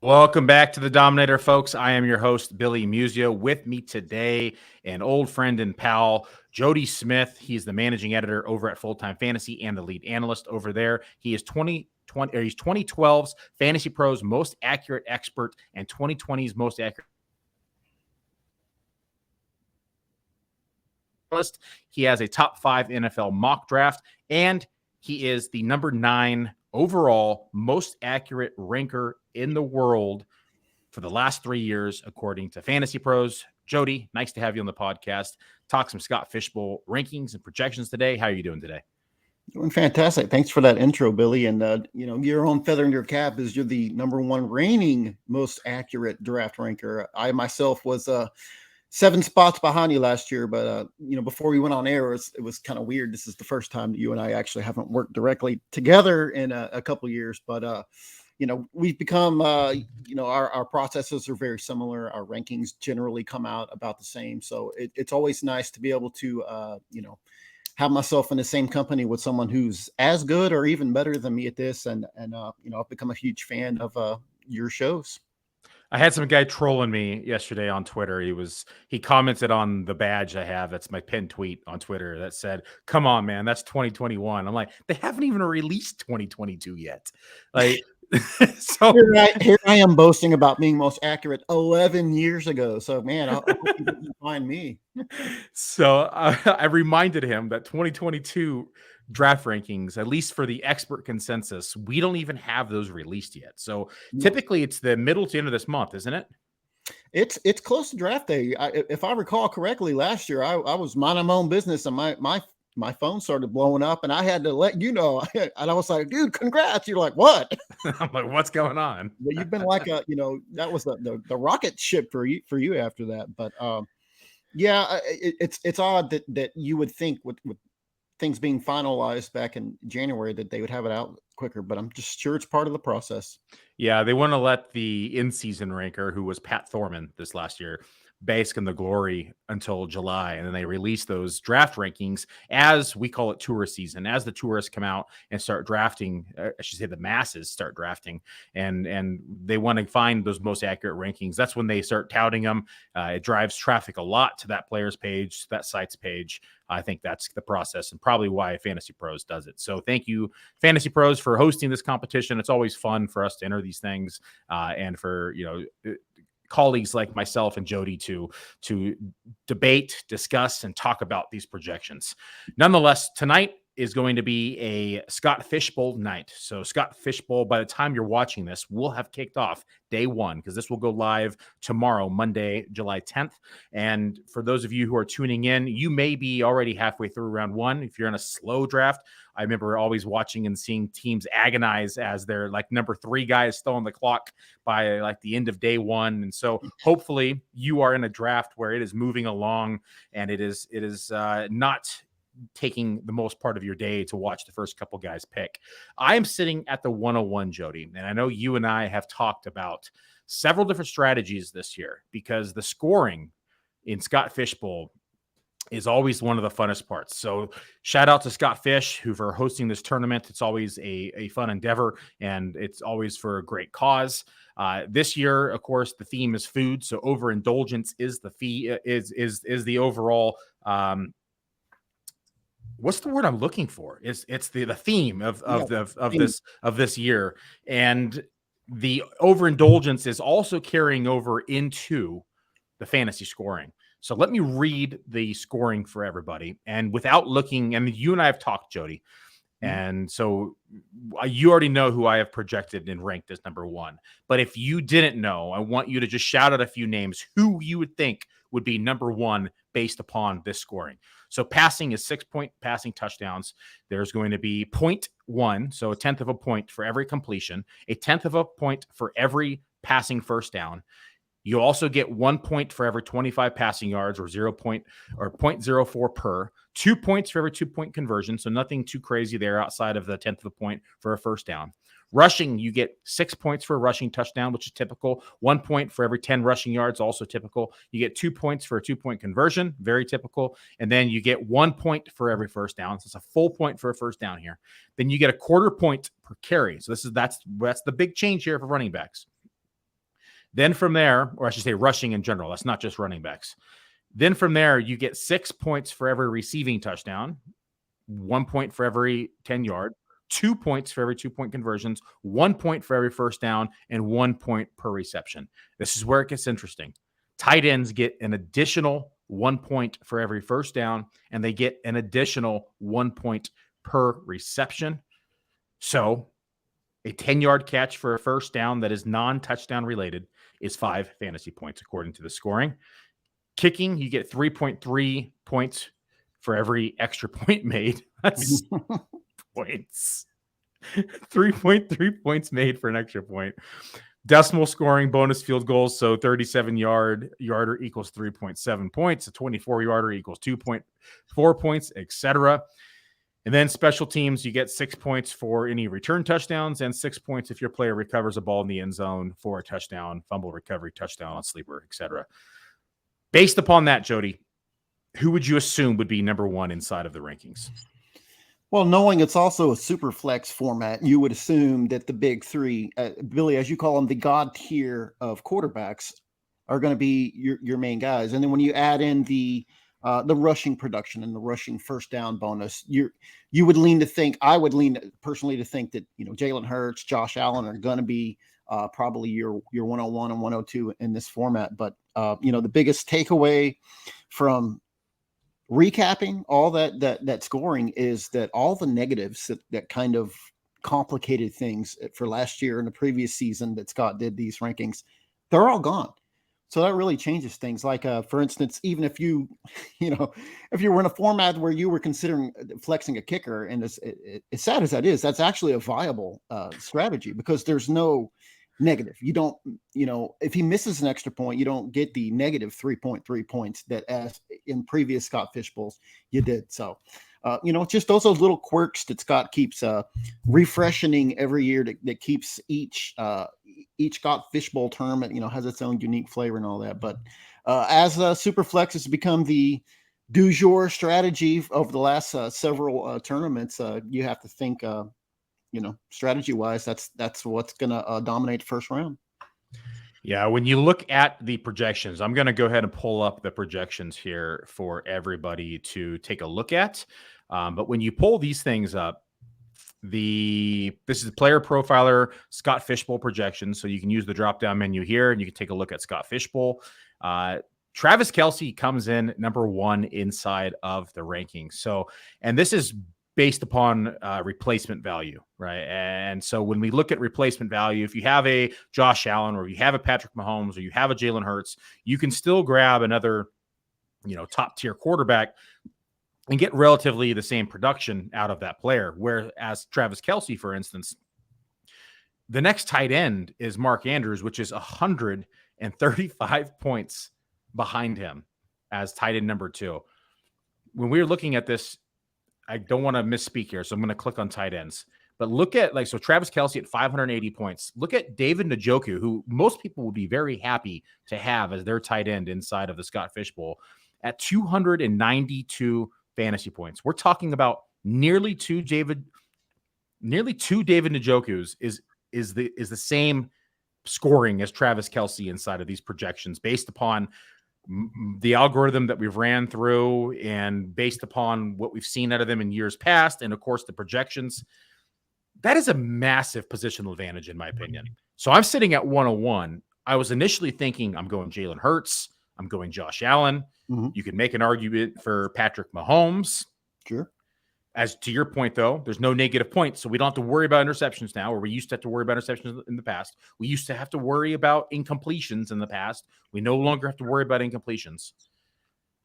Welcome back to the Dominator, folks. I am your host, Billy Musio. With me today, an old friend and pal, Jody Smith. He's the managing editor over at Full Time Fantasy and the lead analyst over there. He is 2012's Fantasy Pros most accurate expert and 2020's most accurate analyst. He has a top 5 NFL mock draft, and he is the number 9 overall most accurate ranker in the world for the last 3 years, according to Fantasy Pros. Jody, nice to have you on the podcast. Talk some Scott Fishbowl rankings and projections today. How are you doing today? Doing fantastic. Thanks for that intro, Billy. And, your own feather in your cap is you're the number 1 reigning most accurate draft ranker. I myself was 7 spots behind you last year, but, before we went on air, it was kind of weird. This is the first time that you and I actually haven't worked directly together in a couple of years, but, we've become, our processes are very similar. Our rankings generally come out about the same. So it's always nice to be able to, have myself in the same company with someone who's as good or even better than me at this. And I've become a huge fan of your shows. I had some guy trolling me yesterday on Twitter. He commented on the badge I have. That's my pinned tweet on Twitter that said, "Come on, man, that's 2021." I'm like, they haven't even released 2022 yet. Like, so here I am boasting about being most accurate 11 years ago. So, man, I hope you can find me. So I reminded him that 2022 draft rankings, at least for the expert consensus, we don't even have those released yet. So typically it's the middle to end of this month, isn't it? It's close to draft day. If I recall correctly, last year I was minding my own business and my phone started blowing up and I had to let you know. And I was like, dude, congrats. You're like, what? I'm like, what's going on? Well, you've been like that was the rocket ship for you after that. But yeah, it's odd that you would think with things being finalized back in January that they would have it out quicker, but I'm just sure it's part of the process. Yeah, they want to let the in-season ranker, who was Pat Thorman this last year, bask in the glory until July, and then they release those draft rankings as we call it tourist season, as the tourists come out and start drafting. I should say the masses start drafting, and they want to find those most accurate rankings. That's when they start touting them. It drives traffic a lot to that player's page, that site's page. I think that's the process and probably why Fantasy Pros does it. So thank you, Fantasy Pros, for hosting this competition. It's always fun for us to enter these things and for, colleagues like myself and Jody to debate, discuss, and talk about these projections. Nonetheless, tonight is going to be a Scott Fishbowl night. So Scott Fishbowl, by the time you're watching this, will have kicked off day 1 because this will go live tomorrow, Monday, July 10th. And for those of you who are tuning in, you may be already halfway through round 1. If you're in a slow draft, I remember always watching and seeing teams agonize as their like number 3 guy is still on the clock by like the end of day 1. And so hopefully you are in a draft where it is moving along and it is not taking the most part of your day to watch the first couple guys pick. I am sitting at the 101, Jody, and I know you and I have talked about several different strategies this year because the scoring in Scott Fishbowl is always one of the funnest parts. So shout out to Scott Fish, who for hosting this tournament. It's always a fun endeavor and it's always for a great cause. This year, of course, the theme is food. So overindulgence is the fee is the overall, what's the word I'm looking for? It's the theme of this year. And the overindulgence is also carrying over into the fantasy scoring. So let me read the scoring for everybody. And without looking, and you and I have talked, Jody. And so you already know who I have projected and ranked as number 1. But if you didn't know, I want you to just shout out a few names who you would think would be number 1 based upon this scoring. So passing is 6-point passing touchdowns. There's going to be 0.1, so a 10th of a point for every completion, a 10th of a point for every passing first down. You also get 1 point for every 25 passing yards or 0.04 per, 2 points for every 2-point conversion. So nothing too crazy there outside of the 10th of a point for a first down. Rushing, you get 6 points for a rushing touchdown, which is typical. 1 point for every 10 rushing yards, also typical. You get 2 points for a 2-point conversion, very typical. And then you get 1 point for every first down. So it's a full point for a first down here. Then you get a 0.25 point per carry. So that's the big change here for running backs. Then from there, or I should say rushing in general, that's not just running backs. Then from there, you get 6 points for every receiving touchdown, 1 point for every 10-yard, 2 points for every 2-point conversions, 1 point for every first down, and 1 point per reception. This is where it gets interesting. Tight ends get an additional 1 point for every first down, and they get an additional 1 point per reception. So a 10-yard catch for a first down that is non-touchdown related is 5 fantasy points, according to the scoring. Kicking, you get 3.3 points for every extra point made. That's points. 3.3 points made for an extra point. Decimal scoring, bonus field goals. So 37-yarder equals 3.7 points. A 24-yarder equals 2.4 points, etc. And then special teams, you get 6 points for any return touchdowns and 6 points if your player recovers a ball in the end zone for a touchdown, fumble recovery, touchdown on sleeper, etc. Based upon that, Jody, who would you assume would be number one inside of the rankings? Well, knowing it's also a super flex format, you would assume that the big three, Billy, as you call them, the God tier of quarterbacks, are going to be your main guys. And then when you add in the rushing production and the rushing first down bonus, you would lean to think, I would lean personally to think that, Jalen Hurts, Josh Allen are going to be probably your 101 and 102 in this format. But, the biggest takeaway from recapping all that scoring is that all the negatives that kind of complicated things for last year and the previous season that Scott did these rankings, they're all gone. So that really changes things. Like, for instance, even if if you were in a format where you were considering flexing a kicker, and as sad as that is, that's actually a viable strategy because there's no negative. You don't, if he misses an extra point, you don't get the negative 3.3 points that as in previous Scott Fishbowls you did. So, just those little quirks that Scott keeps refreshing every year that keeps each Scott Fishbowl term, has its own unique flavor and all that. But as Superflex has become the du jour strategy over the last several tournaments, you have to think, strategy wise, that's what's going to dominate the first round. Yeah, when you look at the projections, I'm going to go ahead and pull up the projections here for everybody to take a look at. But when you pull these things up, this is Player Profiler Scott Fishbowl projections. So you can use the drop-down menu here, and you can take a look at Scott Fishbowl. Travis Kelce comes in number one inside of the rankings. So, and this is based upon replacement value, right? And so when we look at replacement value, if you have a Josh Allen or you have a Patrick Mahomes or you have a Jalen Hurts, you can still grab another, top tier quarterback and get relatively the same production out of that player. Whereas Travis Kelce, for instance, the next tight end is Mark Andrews, which is 135 points behind him as tight end number 2. When we were looking at this, I don't want to misspeak here, so I'm going to click on tight ends. But look at, so Travis Kelce at 580 points. Look at David Njoku, who most people would be very happy to have as their tight end inside of the Scott Fishbowl, at 292 fantasy points. We're talking about nearly two David Njokus is the same scoring as Travis Kelce inside of these projections based upon the algorithm that we've ran through and based upon what we've seen out of them in years past. And of course the projections, that is a massive positional advantage in my opinion. So I'm sitting at 101. I was initially thinking I'm going Jalen Hurts. I'm going Josh Allen. Mm-hmm. You can make an argument for Patrick Mahomes. Sure. As to your point, though, there's no negative points, so we don't have to worry about interceptions now, where we used to have to worry about interceptions in the past. We used to have to worry about incompletions in the past. We no longer have to worry about incompletions.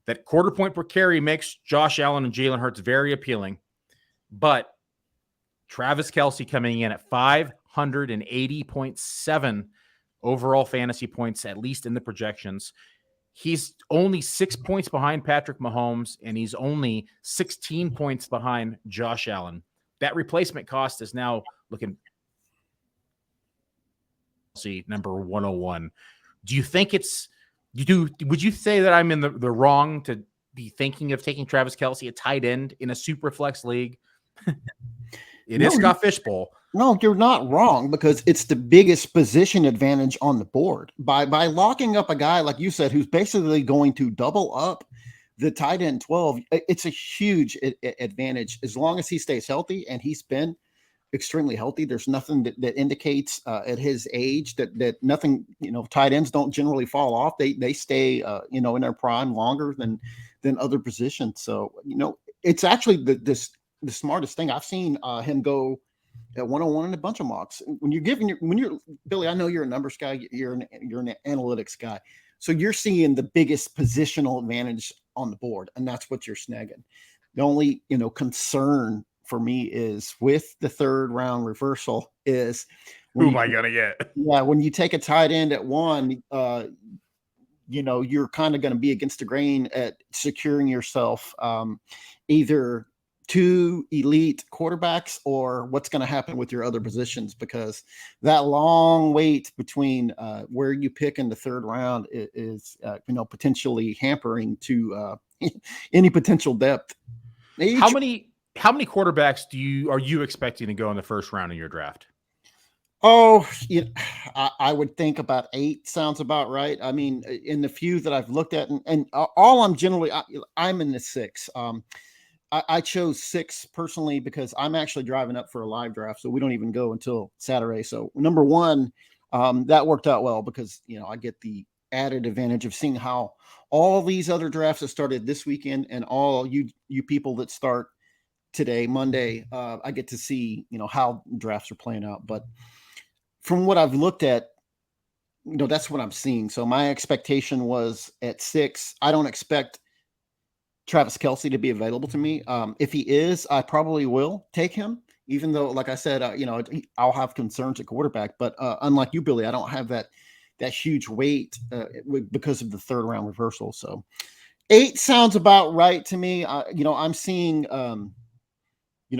That quarter point per carry makes Josh Allen and Jalen Hurts very appealing, but Travis Kelce coming in at 580.7 overall fantasy points, at least in the projections. He's only 6 points behind Patrick Mahomes, and he's only 16 points behind Josh Allen. That replacement cost is now looking number 101. Do you think would you say that I'm in the wrong to be thinking of taking Travis Kelce, a tight end in a super flex league? It is Scott Fishbowl. No, you're not wrong, because it's the biggest position advantage on the board. By locking up a guy, like you said, who's basically going to double up the tight end 12, it's a huge advantage as long as he stays healthy, and he's been extremely healthy. There's nothing that indicates at his age that nothing, tight ends don't generally fall off. They stay, in their prime longer than other positions. So, it's actually the smartest thing. I've seen him go at 101 in a bunch of mocks. When you're Billy, I know you're a numbers guy, you're an analytics guy. So you're seeing the biggest positional advantage on the board, and that's what you're snagging. The only, concern for me is with the third round reversal is who am I gonna get? Yeah, when you take a tight end at 1, you're kind of going to be against the grain at securing yourself either 2 elite quarterbacks, or what's going to happen with your other positions, because that long wait between where you pick in the third round is potentially hampering to any potential depth. How many quarterbacks are you expecting to go in the first round of your draft? Oh, I would think about 8 sounds about right. I mean, in the few that I've looked at, and all I'm in the 6. I chose 6 personally because I'm actually driving up for a live draft, so we don't even go until Saturday. So number 1, that worked out well because I get the added advantage of seeing how all these other drafts that started this weekend, and all you people that start today, Monday, I get to see how drafts are playing out. But from what I've looked at, that's what I'm seeing. So my expectation was at 6. I don't expect Travis Kelce to be available to me. If he is, I probably will take him, even though, like I said, I'll have concerns at quarterback. But unlike you, Billy, I don't have that huge weight because of the third round reversal. So 8 sounds about right to me. I'm seeing,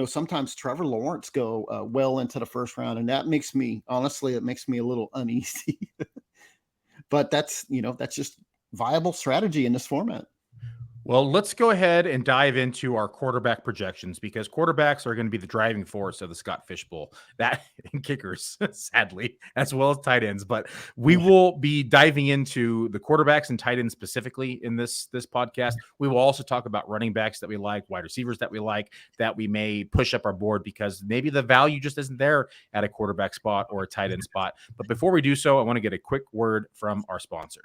sometimes Trevor Lawrence go well into the first round, and that makes me, honestly, it makes me a little uneasy. But that's just viable strategy in this format. Well, let's go ahead and dive into our quarterback projections, because quarterbacks are going to be the driving force of the Scott Fish Bowl. That and kickers, sadly, as well as tight ends. But we will be diving into the quarterbacks and tight ends specifically in this podcast. We will also talk about running backs that we like, wide receivers that we like, that we may push up our board because maybe the value just isn't there at a quarterback spot or a tight end spot. But before we do so, I want to get a quick word from our sponsor.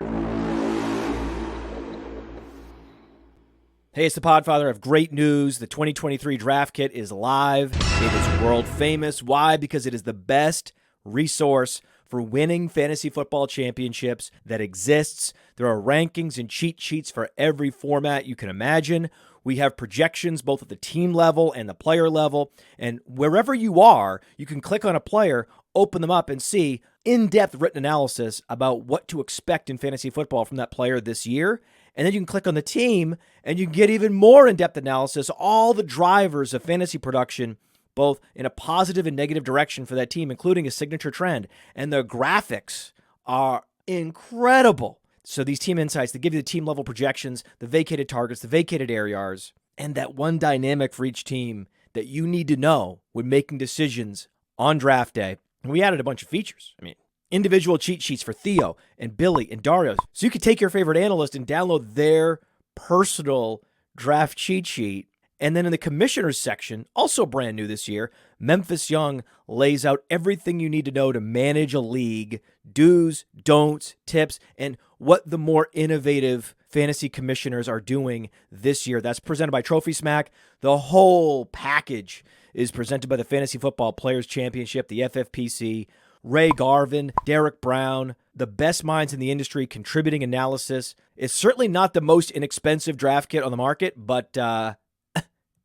Hey, it's the Podfather. I have great news. The 2023 Draft Kit is live. It is world famous. Why? Because it is the best resource for winning fantasy football championships that exists. There are rankings and cheat sheets for every format you can imagine. We have projections both at the team level and the player level. And wherever you are, you can click on a player, open them up, and see in-depth written analysis about what to expect in fantasy football from that player this year. And then you can click on the team and you can get even more in-depth analysis, all the drivers of fantasy production, both in a positive and negative direction for that team, including a signature trend. And the graphics are incredible. So these team insights, they give you the team level projections, the vacated targets, the vacated ARs, and that one dynamic for each team that you need to know when making decisions on draft day. And we added a bunch of features. I mean, individual cheat sheets for Theo and Billy and Dario. So you can take your favorite analyst and download their personal draft cheat sheet. And then in the commissioners section, also brand new this year, Memphis Young lays out everything you need to know to manage a league, do's, don'ts, tips, and what the more innovative fantasy commissioners are doing this year. That's presented by Trophy Smack. The whole package is presented by the Fantasy Football Players Championship, the FFPC, Ray Garvin, Derek Brown, the best minds in the industry contributing analysis. It's certainly not the most inexpensive draft kit on the market, but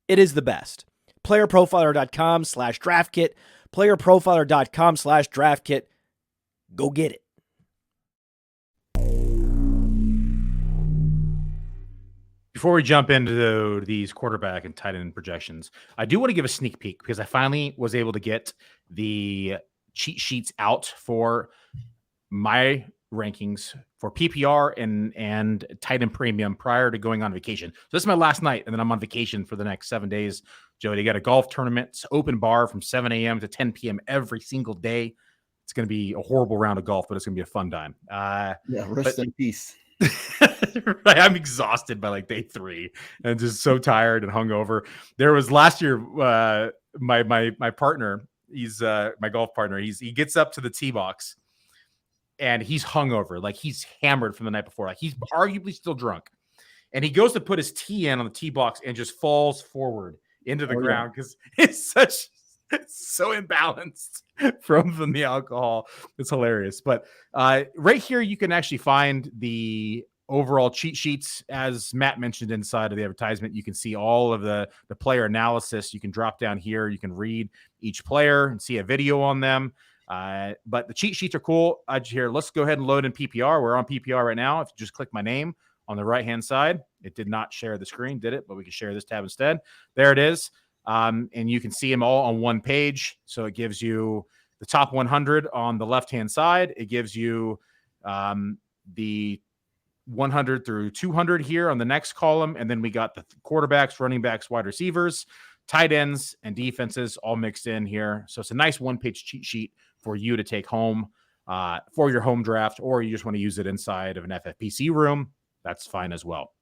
it is the best. Playerprofiler.com/draft kit. Playerprofiler.com/draft kit. Go get it. Before we jump into these quarterback and tight end projections, I do want to give a sneak peek because I finally was able to get the cheat sheets out for my rankings for PPR and tight end premium prior to going on vacation. So this is my last night, and then I'm on vacation for the next 7 days. Jody, got a golf tournament. It's open bar from 7 a.m. to 10 p.m. every single day. It's going to be a horrible round of golf, but it's going to be a fun time. Rest in peace. Right, I'm exhausted by like day 3 and just so tired and hungover. There was last year, my partner, he's my golf partner. He gets up to the tee box and he's hungover, like he's hammered from the night before, like he's arguably still drunk. And he goes to put his tee in on the tee box and just falls forward into the ground because it's so imbalanced from the alcohol. It's hilarious. But right here, you can actually find the overall cheat sheets. As Matt mentioned inside of the advertisement, you can see all of the player analysis. You can drop down here. You can read each player and see a video on them. But the cheat sheets are cool. Let's go ahead and load in PPR. We're on PPR right now. If you just click my name on the right-hand side, it did not share the screen, did it? But we can share this tab instead. There it is. And you can see them all on one page. So it gives you the top 100 on the left-hand side. It gives you the 100 through 200 here on the next column. And then we got the quarterbacks, running backs, wide receivers, tight ends, and defenses all mixed in here. So it's a nice one-page cheat sheet for you to take home for your home draft, or you just want to use it inside of an FFPC room. That's fine as well.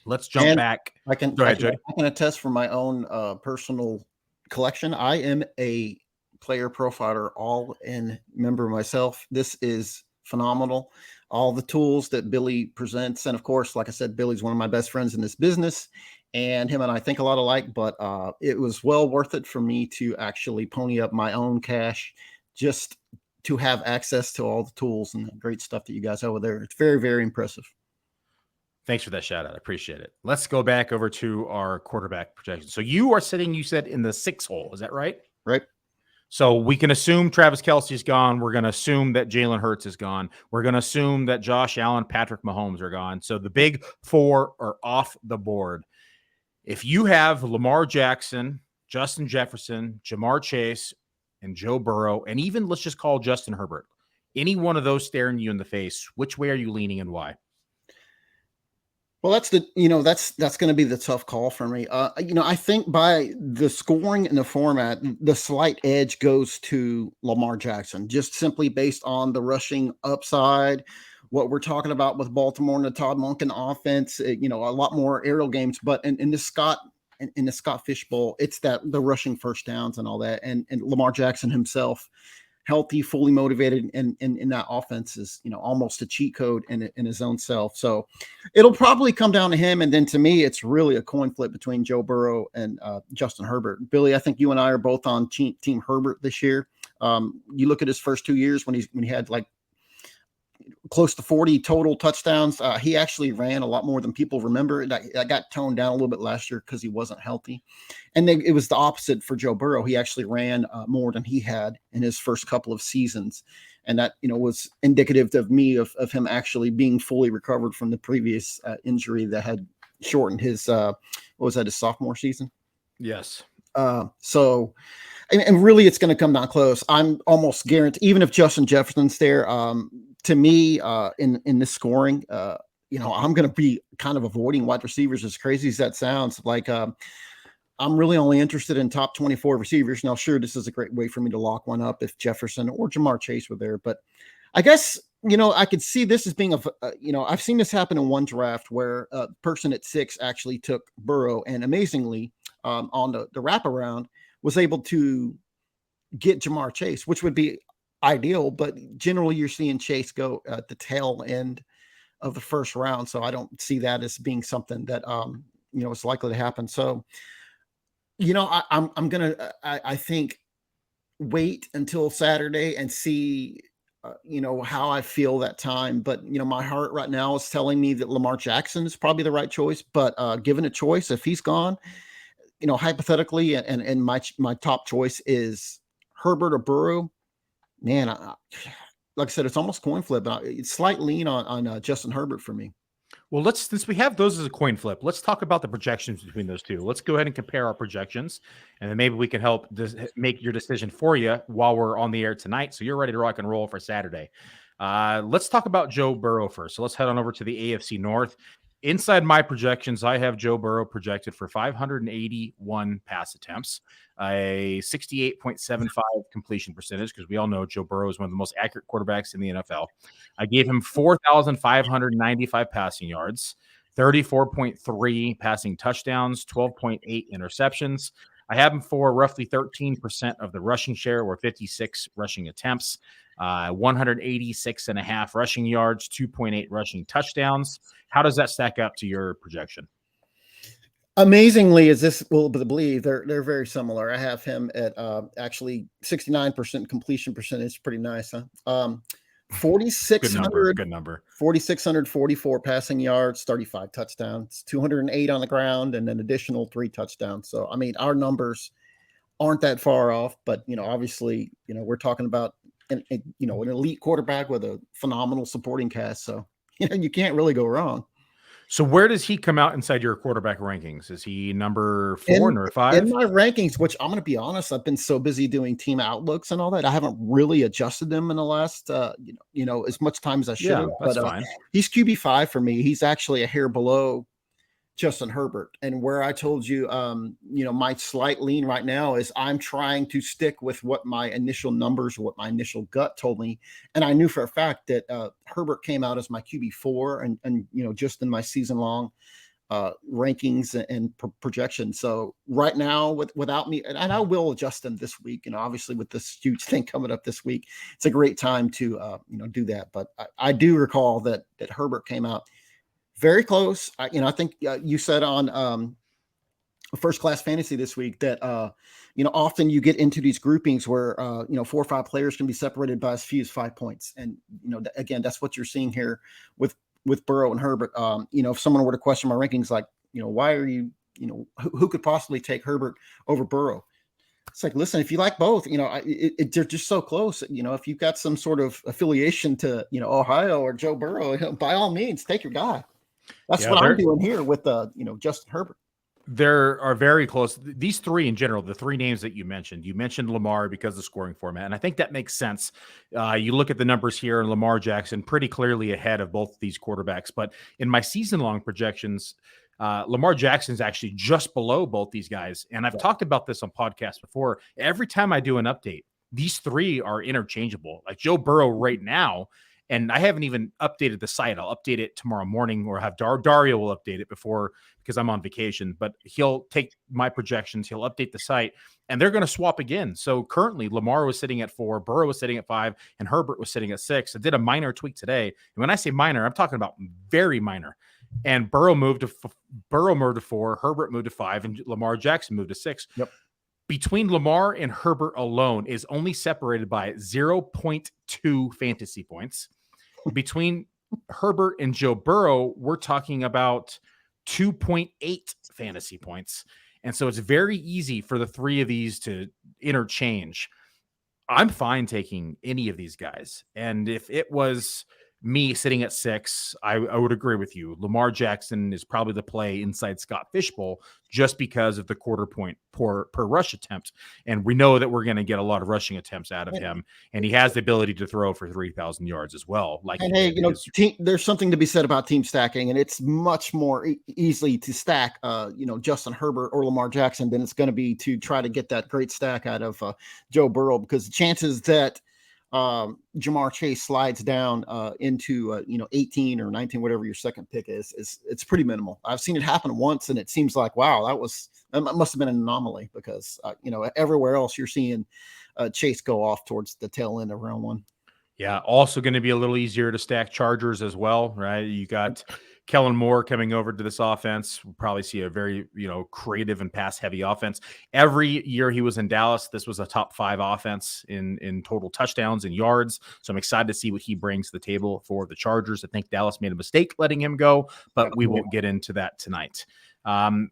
Let's jump back. Go ahead, Jody. I can attest for my own personal collection. I am a player profiler, all in member myself. This is phenomenal. All the tools that Billy presents. And of course, like I said, Billy's one of my best friends in this business, and him and I think a lot alike, but it was well worth it for me to actually pony up my own cash just to have access to all the tools and the great stuff that you guys have over there. It's very, very impressive. Thanks for that shout out. I appreciate it. Let's go back over to our quarterback projection. So you are sitting, you said, in the 6 hole. Is that right? Right. So we can assume Travis Kelce is gone. We're going to assume that Jalen Hurts is gone. We're going to assume that Josh Allen, Patrick Mahomes are gone. So the big 4 are off the board. If you have Lamar Jackson, Justin Jefferson, Jamar Chase, and Joe Burrow, and even let's just call Justin Herbert, any one of those staring you in the face, which way are you leaning and why? Well, that's going to be the tough call for me. I think by the scoring and the format, the slight edge goes to Lamar Jackson, just simply based on the rushing upside, what we're talking about with Baltimore and the Todd Monken offense, a lot more aerial games, but in the Scott Fish Bowl, it's the rushing first downs and all that. And Lamar Jackson himself, healthy, fully motivated, and in that offense is, almost a cheat code in his own self. So it'll probably come down to him. And then to me, it's really a coin flip between Joe Burrow and Justin Herbert. Billy, I think you and I are both on team Herbert this year. You look at his first 2 years when he had like close to 40 total touchdowns. He actually ran a lot more than people remember. That got toned down a little bit last year because he wasn't healthy. And then it was the opposite for Joe Burrow. He actually ran more than he had in his first couple of seasons. And that, was indicative of him actually being fully recovered from the previous injury that had shortened his, his sophomore season? Yes. So, and really it's going to come down close. I'm almost guaranteed, even if Justin Jefferson's there, to me, in this scoring, I'm going to be kind of avoiding wide receivers, as crazy as that sounds. Like, I'm really only interested in top 24 receivers. Now, sure, this is a great way for me to lock one up if Jefferson or Jamar Chase were there. But I guess, I could see this as being I've seen this happen in one draft where a person at 6 actually took Burrow, and amazingly, on the wraparound was able to get Jamar Chase, which would be ideal, but generally you're seeing Chase go at the tail end of the first round. So I don't see that as being something that, is likely to happen. So, I'm going to, I think, wait until Saturday and see, how I feel that time. But, my heart right now is telling me that Lamar Jackson is probably the right choice, but given a choice, if he's gone, hypothetically, and my top choice is Herbert or Burrow, man, like I said, it's almost coin flip. It's slight lean on Justin Herbert for me. Well, since we have those as a coin flip, let's talk about the projections between those two. Let's go ahead and compare our projections, and then maybe we can help make your decision for you while we're on the air tonight, so you're ready to rock and roll for Saturday. Let's talk about Joe Burrow first. So let's head on over to the AFC North. Inside my projections, I have Joe Burrow projected for 581 pass attempts, a 68.75 completion percentage, because we all know Joe Burrow is one of the most accurate quarterbacks in the NFL. I gave him 4,595 passing yards, 34.3 passing touchdowns, 12.8 interceptions. I have him for roughly 13% of the rushing share, or 56 rushing attempts, 186.5 rushing yards, 2.8 rushing touchdowns. How does that stack up to your projection? Amazingly, as this will believe, they're very similar. I have him at actually 69% completion percentage. Pretty nice, huh? 4,600, good number. 4,644 passing yards, 35 touchdowns, 208 on the ground, and an additional 3 touchdowns. So, I mean, our numbers aren't that far off, but, obviously, we're talking about an elite quarterback with a phenomenal supporting cast. So, you can't really go wrong. So where does he come out inside your quarterback rankings? Is he number 4 or 5? In my rankings, which I'm going to be honest, I've been so busy doing team outlooks and all that, I haven't really adjusted them in the last, as much time as I should have. That's but fine. He's QB5 for me. He's actually a hair below Justin Herbert. And where I told you, my slight lean right now is I'm trying to stick with what my initial numbers, what my initial gut told me. And I knew for a fact that Herbert came out as my QB4 and just in my season long rankings and projections. So right now without me, and I will adjust them this week, obviously with this huge thing coming up this week, it's a great time to, do that. But I do recall that Herbert came out very close. I think you said on First Class Fantasy this week that, often you get into these groupings where, 4 or 5 players can be separated by as few as 5 points. And, again, that's what you're seeing here with Burrow and Herbert. If someone were to question my rankings, like, why are you, who could possibly take Herbert over Burrow? It's like, listen, if you like both, they're just so close. If you've got some sort of affiliation to, Ohio or Joe Burrow, by all means, take your guy. That's what I'm doing here with, Justin Herbert. There are very close. These 3 in general, the 3 names that you mentioned Lamar because of the scoring format. And I think that makes sense. You look at the numbers here, and Lamar Jackson pretty clearly ahead of both these quarterbacks. But in my season-long projections, Lamar Jackson's actually just below both these guys. And I've talked about this on podcasts before. Every time I do an update, these 3 are interchangeable. Like Joe Burrow right now, and I haven't even updated the site. I'll update it tomorrow morning, or have Dario will update it before, because I'm on vacation. But he'll take my projections, he'll update the site, and they're going to swap again. So currently, Lamar was sitting at 4, Burrow was sitting at 5, and Herbert was sitting at 6. I did a minor tweak today, and when I say minor, I'm talking about very minor. And Burrow moved to 4, Herbert moved to 5, and Lamar Jackson moved to 6. Yep. Between Lamar and Herbert alone is only separated by 0.2 fantasy points. Between Herbert and Joe Burrow, we're talking about 2.8 fantasy points. And so it's very easy for the 3 of these to interchange. I'm fine taking any of these guys. And if it was me sitting at 6, I would agree with you. Lamar Jackson is probably the play inside Scott Fishbowl, just because of the quarter point per rush attempt. And we know that we're going to get a lot of rushing attempts out of him. And he has the ability to throw for 3,000 yards as well. There's something to be said about team stacking, and it's much more easily to stack, Justin Herbert or Lamar Jackson than it's going to be to try to get that great stack out of Joe Burrow, because the chances that Jamar Chase slides down into 18 or 19, whatever your second pick is it's pretty minimal. I've seen it happen once, and it seems like, wow, that must have been an anomaly, because everywhere else you're seeing Chase go off towards the tail end of round 1. Yeah, also going to be a little easier to stack Chargers as well, right? You got Kellen Moore coming over to this offense. We'll probably see a very, creative and pass-heavy offense. Every year he was in Dallas, this was a top 5 offense in total touchdowns and yards. So I'm excited to see what he brings to the table for the Chargers. I think Dallas made a mistake letting him go, but we won't get into that tonight.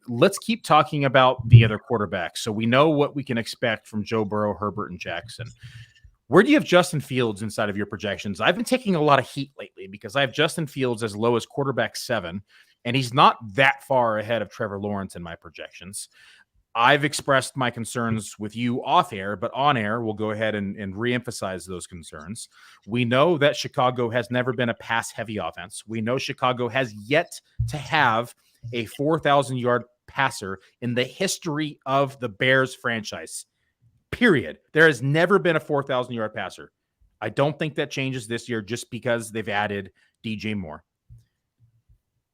Let's keep talking about the other quarterbacks. So we know what we can expect from Joe Burrow, Herbert, and Jackson. Where do you have Justin Fields inside of your projections? I've been taking a lot of heat lately because I have Justin Fields as low as quarterback 7, and he's not that far ahead of Trevor Lawrence in my projections. I've expressed my concerns with you off air, but on air, we'll go ahead and reemphasize those concerns. We know that Chicago has never been a pass-heavy offense. We know Chicago has yet to have a 4,000-yard passer in the history of the Bears franchise, period. There has never been a 4,000-yard passer. I don't think that changes this year just because they've added DJ Moore.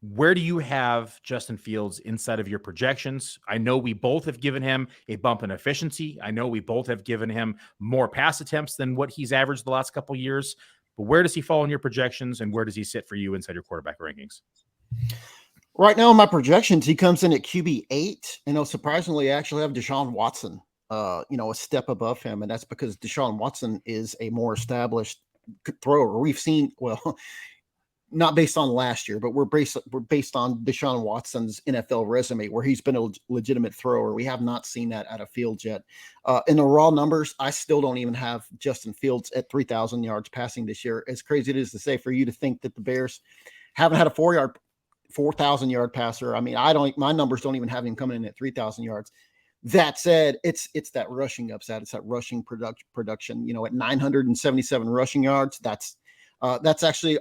Where do you have Justin Fields inside of your projections? I know we both have given him a bump in efficiency. I know we both have given him more pass attempts than what he's averaged the last couple of years. But where does he fall in your projections, and where does he sit for you inside your quarterback rankings? Right now in my projections, he comes in at QB 8. Surprisingly, I actually have Deshaun Watson, a step above him. And that's because Deshaun Watson is a more established thrower. We've seen, not based on last year, but we're based on Deshaun Watson's NFL resume, where he's been a legitimate thrower. We have not seen that out of Fields yet. In the raw numbers, I still don't even have Justin Fields at 3,000 yards passing this year. As crazy it is to say, for you to think that the Bears haven't had a 4,000-yard passer. I mean, my numbers don't even have him coming in at 3,000 yards. That said, it's that rushing upside. It's that rushing production. At 977 rushing yards, that's actually,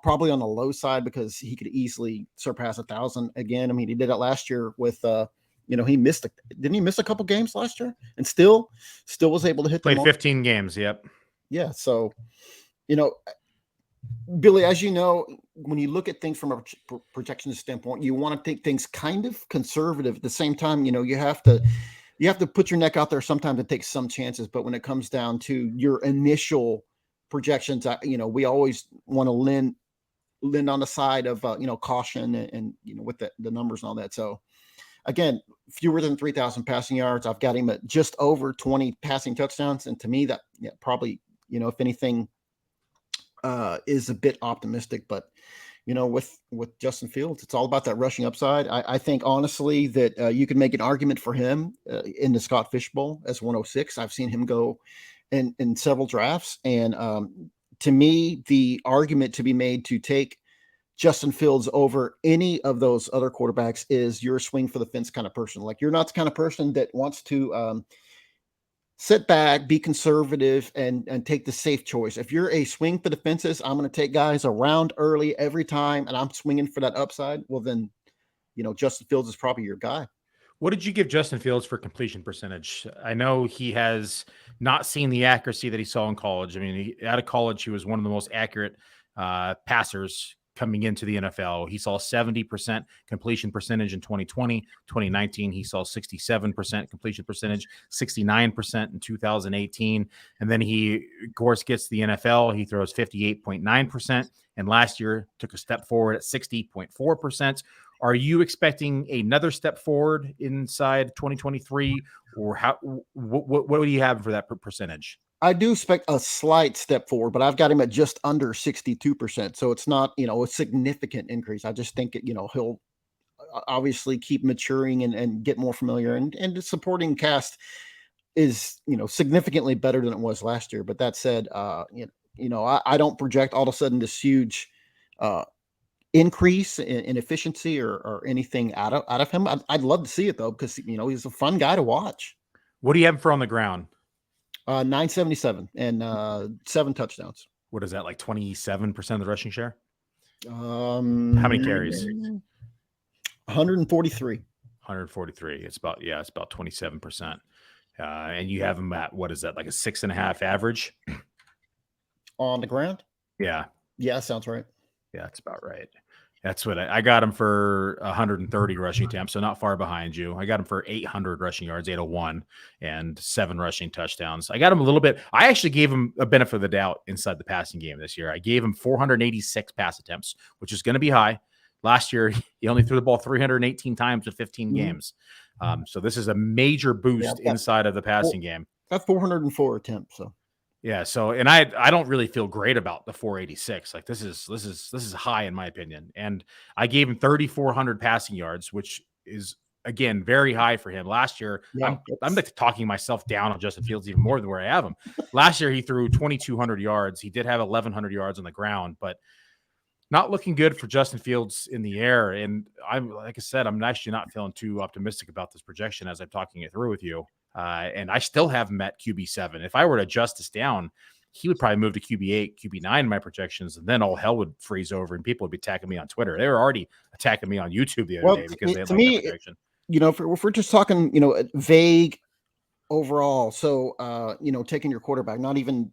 probably on the low side, because he could easily surpass 1,000 again. I mean, he did it last year with, didn't he miss a couple games last year and still was able to hit Played 15 games. Yep. Yeah. So, Billy, as you know, when you look at things from a projection standpoint, you want to take things kind of conservative. At the same time, you have to put your neck out there sometimes to take some chances. But when it comes down to your initial projections, we always want to lend on the side of caution and with the numbers and all that. So again, fewer than 3,000 passing yards. I've got him at just over 20 passing touchdowns, and to me that probably if anything is a bit optimistic. But with Justin Fields, it's all about that rushing upside. I think honestly that you can make an argument for him in the Scott Fish Bowl as 106. I've seen him go in several drafts. And to me, the argument to be made to take Justin Fields over any of those other quarterbacks is you're a swing for the fence kind of person. Like, you're not the kind of person that wants to sit back, be conservative, and take the safe choice. If you're a swing for the fences, I'm going to take guys around early every time, and I'm swinging for that upside. Well, then, Justin Fields is probably your guy. What did you give Justin Fields for completion percentage? I know he has not seen the accuracy that he saw in college. I mean, out of college, he was one of the most accurate passers coming into the NFL. He saw 70% completion percentage in 2020. 2019, he saw 67% completion percentage, 69% in 2018. And then he, of course, gets the NFL. He throws 58.9%. And last year took a step forward at 60.4%. Are you expecting another step forward inside 2023, or what do you have for that percentage? I do expect a slight step forward, but I've got him at just under 62%. So it's not, a significant increase. I just think, he'll obviously keep maturing and get more familiar, and the supporting cast is, significantly better than it was last year. But that said, I don't project all of a sudden this huge, increase in efficiency or anything out of him. I'd love to see it though, because he's a fun guy to watch. What do you have for on the ground? 977 and 7 touchdowns. What is that, like 27% of the rushing share? How many carries? 143. 143. It's about 27%. And you have him at, what is that, like a 6.5 average on the ground? Yeah. Yeah, sounds right. Yeah, that's about right. That's what I got him for 130 rushing attempts, so not far behind you. I got him for 800 rushing yards, 801, and 7 rushing touchdowns. I got him a little bit. I actually gave him a benefit of the doubt inside the passing game this year. I gave him 486 pass attempts, which is going to be high. Last year, he only threw the ball 318 times in 15 games. So this is a major boost inside of the passing game. Got 404 attempts, so. Yeah. So, and I don't really feel great about the 486. Like, this is high in my opinion. And I gave him 3,400 passing yards, which is again very high for him. Last year, I'm like talking myself down on Justin Fields even more than where I have him. Last year, he threw 2,200 yards. He did have 1,100 yards on the ground, but not looking good for Justin Fields in the air. And like I said, I'm actually not feeling too optimistic about this projection as I'm talking it through with you. And I still have him at QB7. If I were to adjust this down, he would probably move to QB8, QB9 in my projections, and then all hell would freeze over and people would be attacking me on Twitter. They were already attacking me on YouTube the other day because they had like that projection. If we're just talking, vague overall. So, taking your quarterback, not even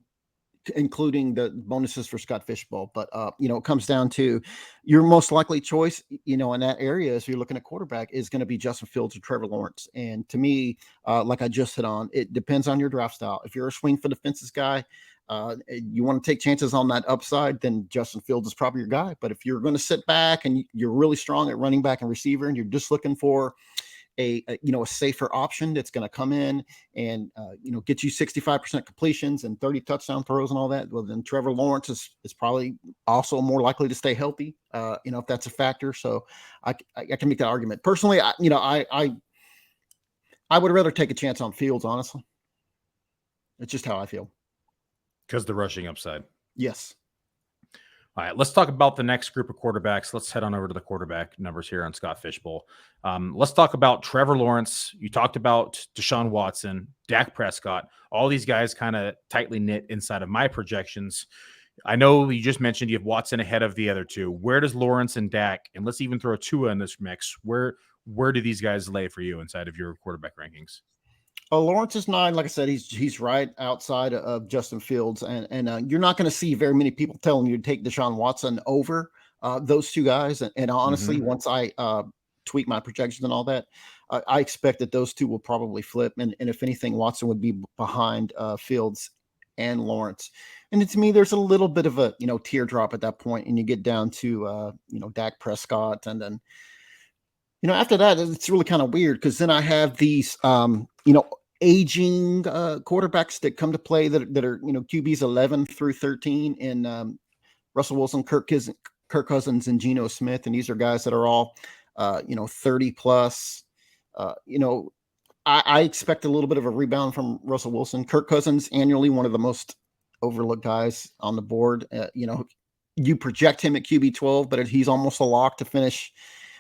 including the bonuses for Scott Fishbowl, but it comes down to your most likely choice, in that area, as you're looking at quarterback, is going to be Justin Fields or Trevor Lawrence. And to me, like I just hit on, it depends on your draft style. If you're a swing for the fences guy, you want to take chances on that upside, then Justin Fields is probably your guy. But if you're going to sit back and you're really strong at running back and receiver, and you're just looking for a safer option that's going to come in and get you 65% completions and 30 touchdown throws and all that, well, then Trevor Lawrence is probably also more likely to stay healthy, if that's a factor. So I can make that argument. Personally, I would rather take a chance on Fields, honestly. It's just how I feel. Because the rushing upside. Yes. All right, let's talk about the next group of quarterbacks. Let's head on over to the quarterback numbers here on Scott Fishbowl. Let's talk about Trevor Lawrence. You talked about Deshaun Watson, Dak Prescott, all these guys kind of tightly knit inside of my projections. I know you just mentioned you have Watson ahead of the other two. Where does Lawrence and Dak, and let's even throw Tua in this mix, where do these guys lay for you inside of your quarterback rankings? Lawrence is 9. Like I said, he's right outside of Justin Fields, and you're not going to see very many people telling you to take Deshaun Watson over those two guys. And honestly, once I tweak my projections and all that, I expect that those two will probably flip. And if anything, Watson would be behind Fields and Lawrence. And to me, there's a little bit of a teardrop at that point, and you get down to Dak Prescott, and then after that, it's really kind of weird because then I have these aging quarterbacks that come to play that are QBs 11 through 13, and Russell Wilson, Kirk Cousins, and Geno Smith, and these are guys that are all 30 plus. I expect a little bit of a rebound from Russell Wilson. Kirk Cousins, annually one of the most overlooked guys on the board. You project him at QB 12, but he's almost a lock to finish.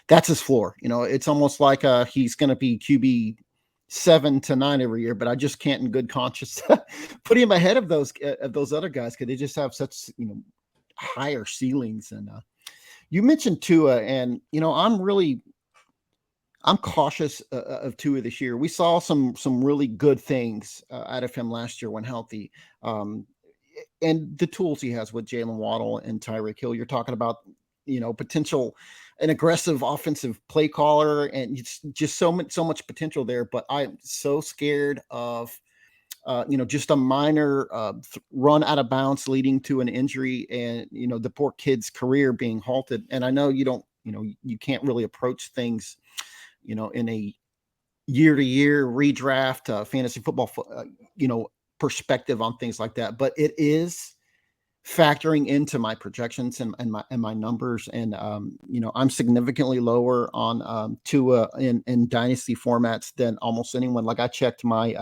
That's his floor. It's almost like he's going to be QB 7 to 9 every year, but I just can't in good conscience put him ahead of those other guys because they just have such higher ceilings. And you mentioned Tua, and I'm cautious of Tua this year. We saw some really good things out of him last year when healthy, and the tools he has with Jalen Waddle and Tyreek Hill. You're talking about potential. An aggressive offensive play caller, and it's just so much potential there. But I'm so scared of, just a minor run out of bounds leading to an injury, and the poor kid's career being halted. And I know you can't really approach things, in a year-to-year redraft fantasy football, perspective on things like that. But it is factoring into my projections and my numbers. And, I'm significantly lower on Tua in dynasty formats than almost anyone. Like I checked my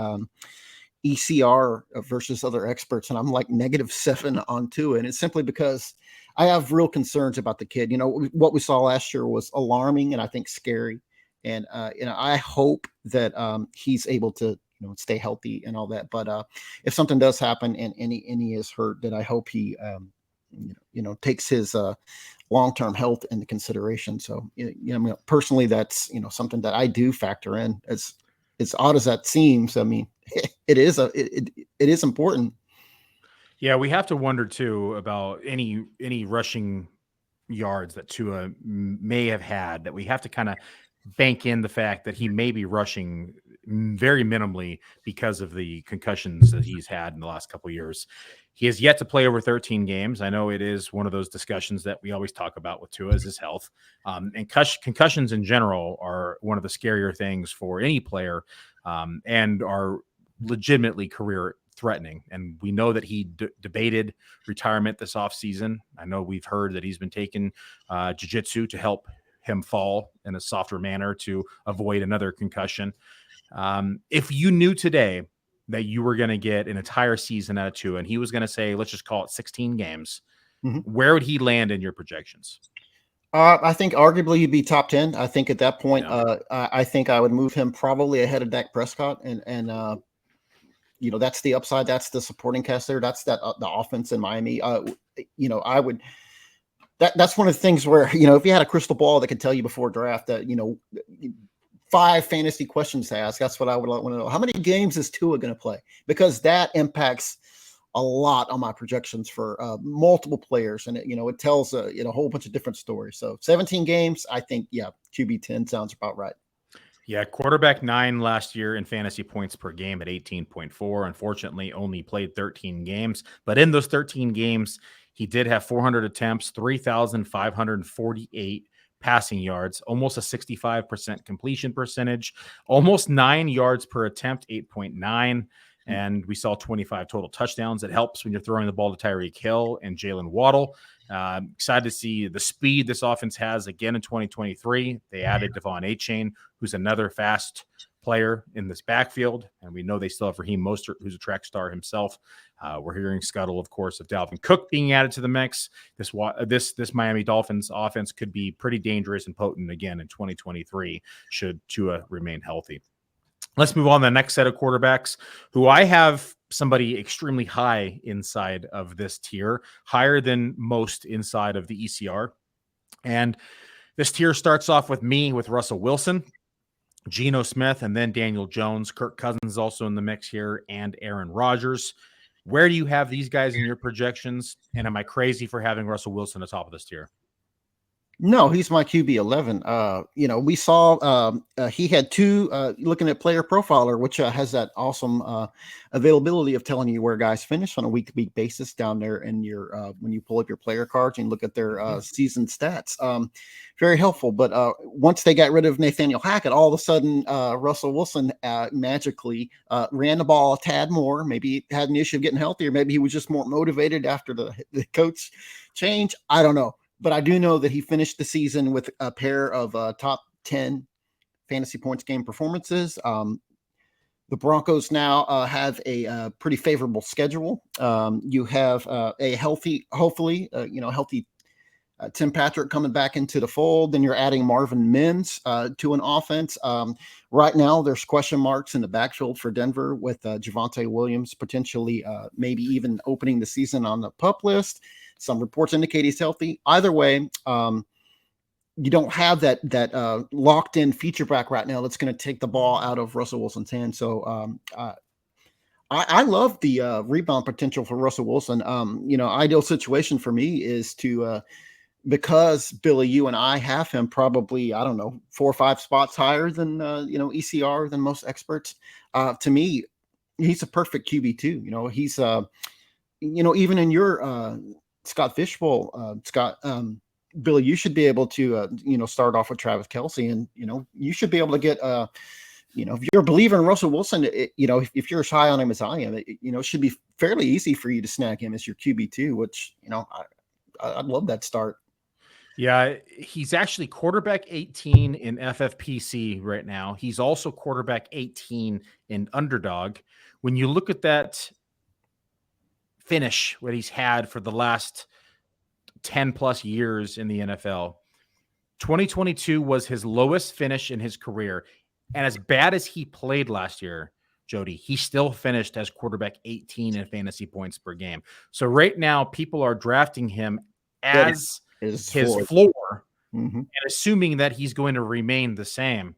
ECR versus other experts, and I'm like -7 on Tua. And it's simply because I have real concerns about the kid. What we saw last year was alarming and I think scary. And, I hope that he's able to stay healthy and all that. But if something does happen and he is hurt, then I hope he, takes his long-term health into consideration. So, personally, that's, something that I do factor in. As odd as that seems, I mean, it is important. Yeah, we have to wonder too about any rushing yards that Tua may have had, that we have to kind of bank in the fact that he may be rushing very minimally because of the concussions that he's had in the last couple of years. He has yet to play over 13 games. I know it is one of those discussions that we always talk about with Tua is his health. And concussions in general are one of the scarier things for any player, and are legitimately career threatening. And we know that he debated retirement this offseason. I know we've heard that he's been taking jiu-jitsu to help him fall in a softer manner to avoid another concussion. If you knew today that you were going to get an entire season out of Tua, and he was going to say, let's just call it 16 games, Mhm. Where would he land in your projections? I think arguably he'd be top 10. I think at that point, Yeah. I think I would move him probably ahead of Dak Prescott, and that's the upside. That's the supporting cast there. That's the offense in Miami. I would. That's one of the things where if you had a crystal ball that could tell you before draft that 5 fantasy questions to ask, that's what I would want to know. How many games is Tua going to play? Because that impacts a lot on my projections for multiple players, and it tells a whole bunch of different stories. So 17 games, I think, QB 10 sounds about right. Yeah, quarterback 9 last year in fantasy points per game at 18.4. Unfortunately, only played 13 games. But in those 13 games, he did have 400 attempts, 3,548 passing yards, almost a 65% completion percentage, almost 9 yards per attempt, 8.9. And we saw 25 total touchdowns. It helps when you're throwing the ball to Tyreek Hill and Jalen Waddle. Excited to see the speed this offense has again in 2023. They added Devon Achane, who's another fast player in this backfield. And we know they still have Raheem Mostert, who's a track star himself. We're hearing scuttle, of course, of Dalvin Cook being added to the mix. This Miami Dolphins offense could be pretty dangerous and potent again in 2023 should Tua remain healthy. Let's move on to the next set of quarterbacks who I have somebody extremely high inside of this tier, higher than most inside of the ECR. And this tier starts off with me with Russell Wilson, Geno Smith, and then Daniel Jones. Kirk Cousins also in the mix here, and Aaron Rodgers. Where do you have these guys in your projections? And am I crazy for having Russell Wilson at the top of this tier? No, he's my QB 11. We saw he had 2 looking at Player Profiler, which has that awesome availability of telling you where guys finish on a week-to-week basis down there in your when you pull up your player cards and look at their season stats. Very helpful. But once they got rid of Nathaniel Hackett, all of a sudden Russell Wilson magically ran the ball a tad more. Maybe he had an issue of getting healthier. Maybe he was just more motivated after the coach change. I don't know. But I do know that he finished the season with a pair of top 10 fantasy points game performances. The Broncos now have a pretty favorable schedule. You have a healthy, hopefully, healthy Tim Patrick coming back into the fold. Then you're adding Marvin Mims to an offense. Right now, there's question marks in the backfield for Denver with Javonte Williams potentially maybe even opening the season on the PUP list. Some reports indicate he's healthy. Either way, you don't have that locked in feature back right now that's going to take the ball out of Russell Wilson's hand. So I love the rebound potential for Russell Wilson. Ideal situation for me is to because Billy, you and I have him probably, 4 or 5 spots higher than ECR than most experts. To me, he's a perfect QB2. He's even in your Scott Fishbowl, Scott, Billy, you should be able to, start off with Travis Kelce, and, you should be able to get, if you're a believer in Russell Wilson, if you're as high on him as I am, it should be fairly easy for you to snag him as your QB2, which, I'd love that start. Yeah, he's actually quarterback 18 in FFPC right now. He's also quarterback 18 in Underdog. When you look at that finish, what he's had for the last 10 plus years in the NFL, 2022 was his lowest finish in his career. And as bad as he played last year, Jody, he still finished as quarterback 18 in fantasy points per game. So right now, people are drafting him as his floor and assuming that he's going to remain the same.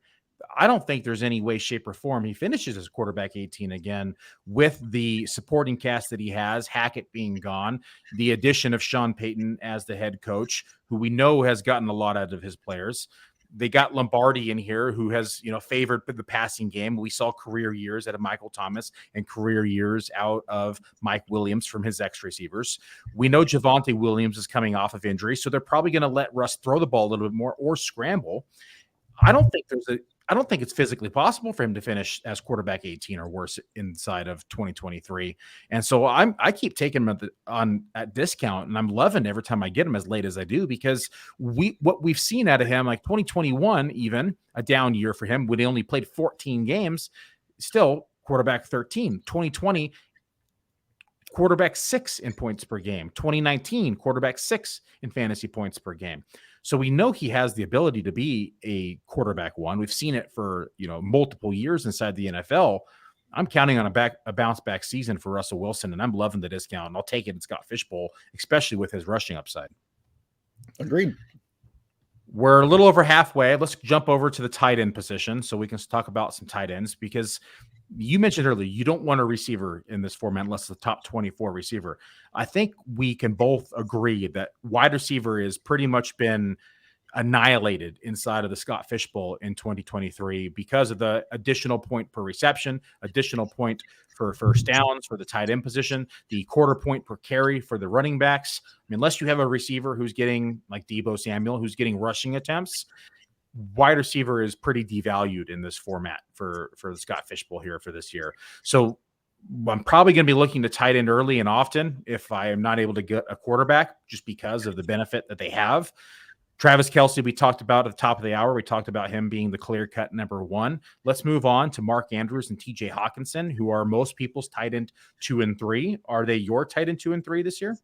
I don't think there's any way, shape, or form he finishes as quarterback 18 again with the supporting cast that he has, Hackett being gone, the addition of Sean Payton as the head coach, who we know has gotten a lot out of his players. They got Lombardi in here, who has, favored the passing game. We saw career years out of Michael Thomas and career years out of Mike Williams from his ex receivers. We know Javonte Williams is coming off of injury, so they're probably going to let Russ throw the ball a little bit more or scramble. I don't think it's physically possible for him to finish as quarterback 18 or worse inside of 2023. And so I keep taking him at discount, and I'm loving every time I get him as late as I do, because what we've seen out of him, like 2021, even a down year for him when he only played 14 games, still quarterback 13. 2020, quarterback 6 in points per game. 2019, quarterback 6 in fantasy points per game. So we know he has the ability to be a quarterback 1. We've seen it for, multiple years inside the NFL. I'm counting on a bounce back season for Russell Wilson, and I'm loving the discount. And I'll take it in Scott Fishbowl, especially with his rushing upside. Agreed. We're a little over halfway. Let's jump over to the tight end position so we can talk about some tight ends, because you mentioned earlier you don't want a receiver in this format unless it's the top 24 receiver. I think we can both agree that wide receiver has pretty much been annihilated inside of the Scott Fishbowl in 2023 because of the additional point per reception, additional point for first downs for the tight end position, the quarter point per carry for the running backs. I mean, unless you have a receiver who's getting, like Deebo Samuel, who's getting rushing attempts, wide receiver is pretty devalued in this format for the Scott Fishbowl here for this year. So I'm probably going to be looking to tight end early and often if I am not able to get a quarterback, just because of the benefit that they have. Travis Kelce, we talked about at the top of the hour. We talked about him being the clear-cut number 1. Let's move on to Mark Andrews and TJ Hockenson, who are most people's tight end 2 and 3. Are they your tight end 2 and 3 this year?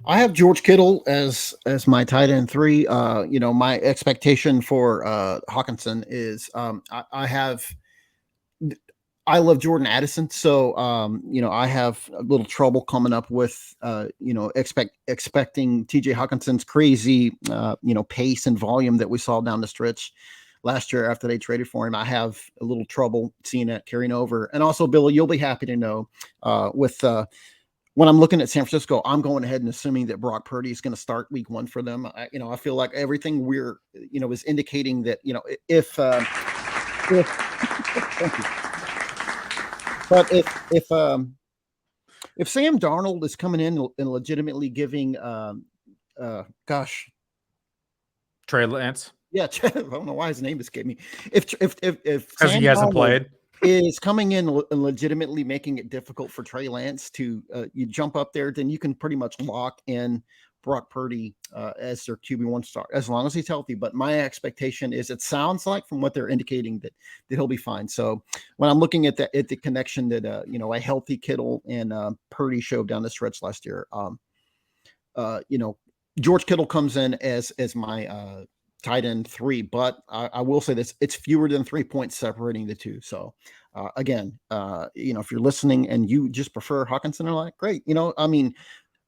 I have George Kittle as my tight end 3. My expectation for Hockenson is I love Jordan Addison, so I have a little trouble coming up with expecting TJ Hockenson's crazy pace and volume that we saw down the stretch last year after they traded for him. I have a little trouble seeing that carrying over. And also, Billy, you'll be happy to know when I'm looking at San Francisco, I'm going ahead and assuming that Brock Purdy is going to start week 1 for them. I feel like everything we're is indicating that if thank you. But if Sam Darnold is coming in and legitimately giving, Trey Lance. Yeah, I don't know why his name escaped me. If because he hasn't played, is coming in and legitimately making it difficult for Trey Lance to you jump up there, then you can pretty much lock in Brock Purdy as their QB1 start, as long as he's healthy. But my expectation is, it sounds like from what they're indicating that he'll be fine. So when I'm looking at the connection that a healthy Kittle and Purdy showed down the stretch last year, George Kittle comes in as my tight end 3, but I will say this: it's fewer than 3 points separating the two. So again, if you're listening and you just prefer Hockenson, or like, great,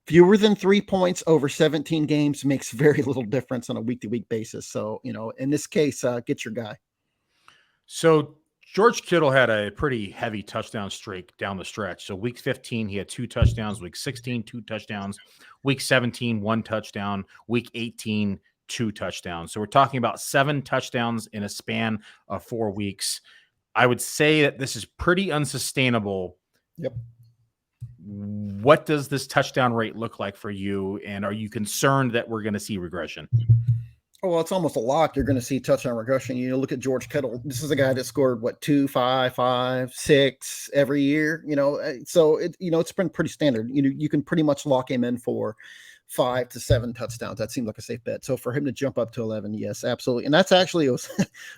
fewer than 3 points over 17 games makes very little difference on a week-to-week basis. So, in this case, get your guy. So George Kittle had a pretty heavy touchdown streak down the stretch. So week 15, he had 2 touchdowns. Week 16, 2 touchdowns. Week 17, 1 touchdown. Week 18, 2 touchdowns. So we're talking about 7 touchdowns in a span of 4 weeks. I would say that this is pretty unsustainable. Yep. What does this touchdown rate look like for you? And are you concerned that we're going to see regression? Oh, well, it's almost a lock. You're going to see touchdown regression. Look at George Kittle. This is a guy that scored 2, 5, 6 every year. So it's been pretty standard. You can pretty much lock him in for 5 to 7 touchdowns. That seemed like a safe bet. So for him to jump up to 11, yes, absolutely. And that's actually, it was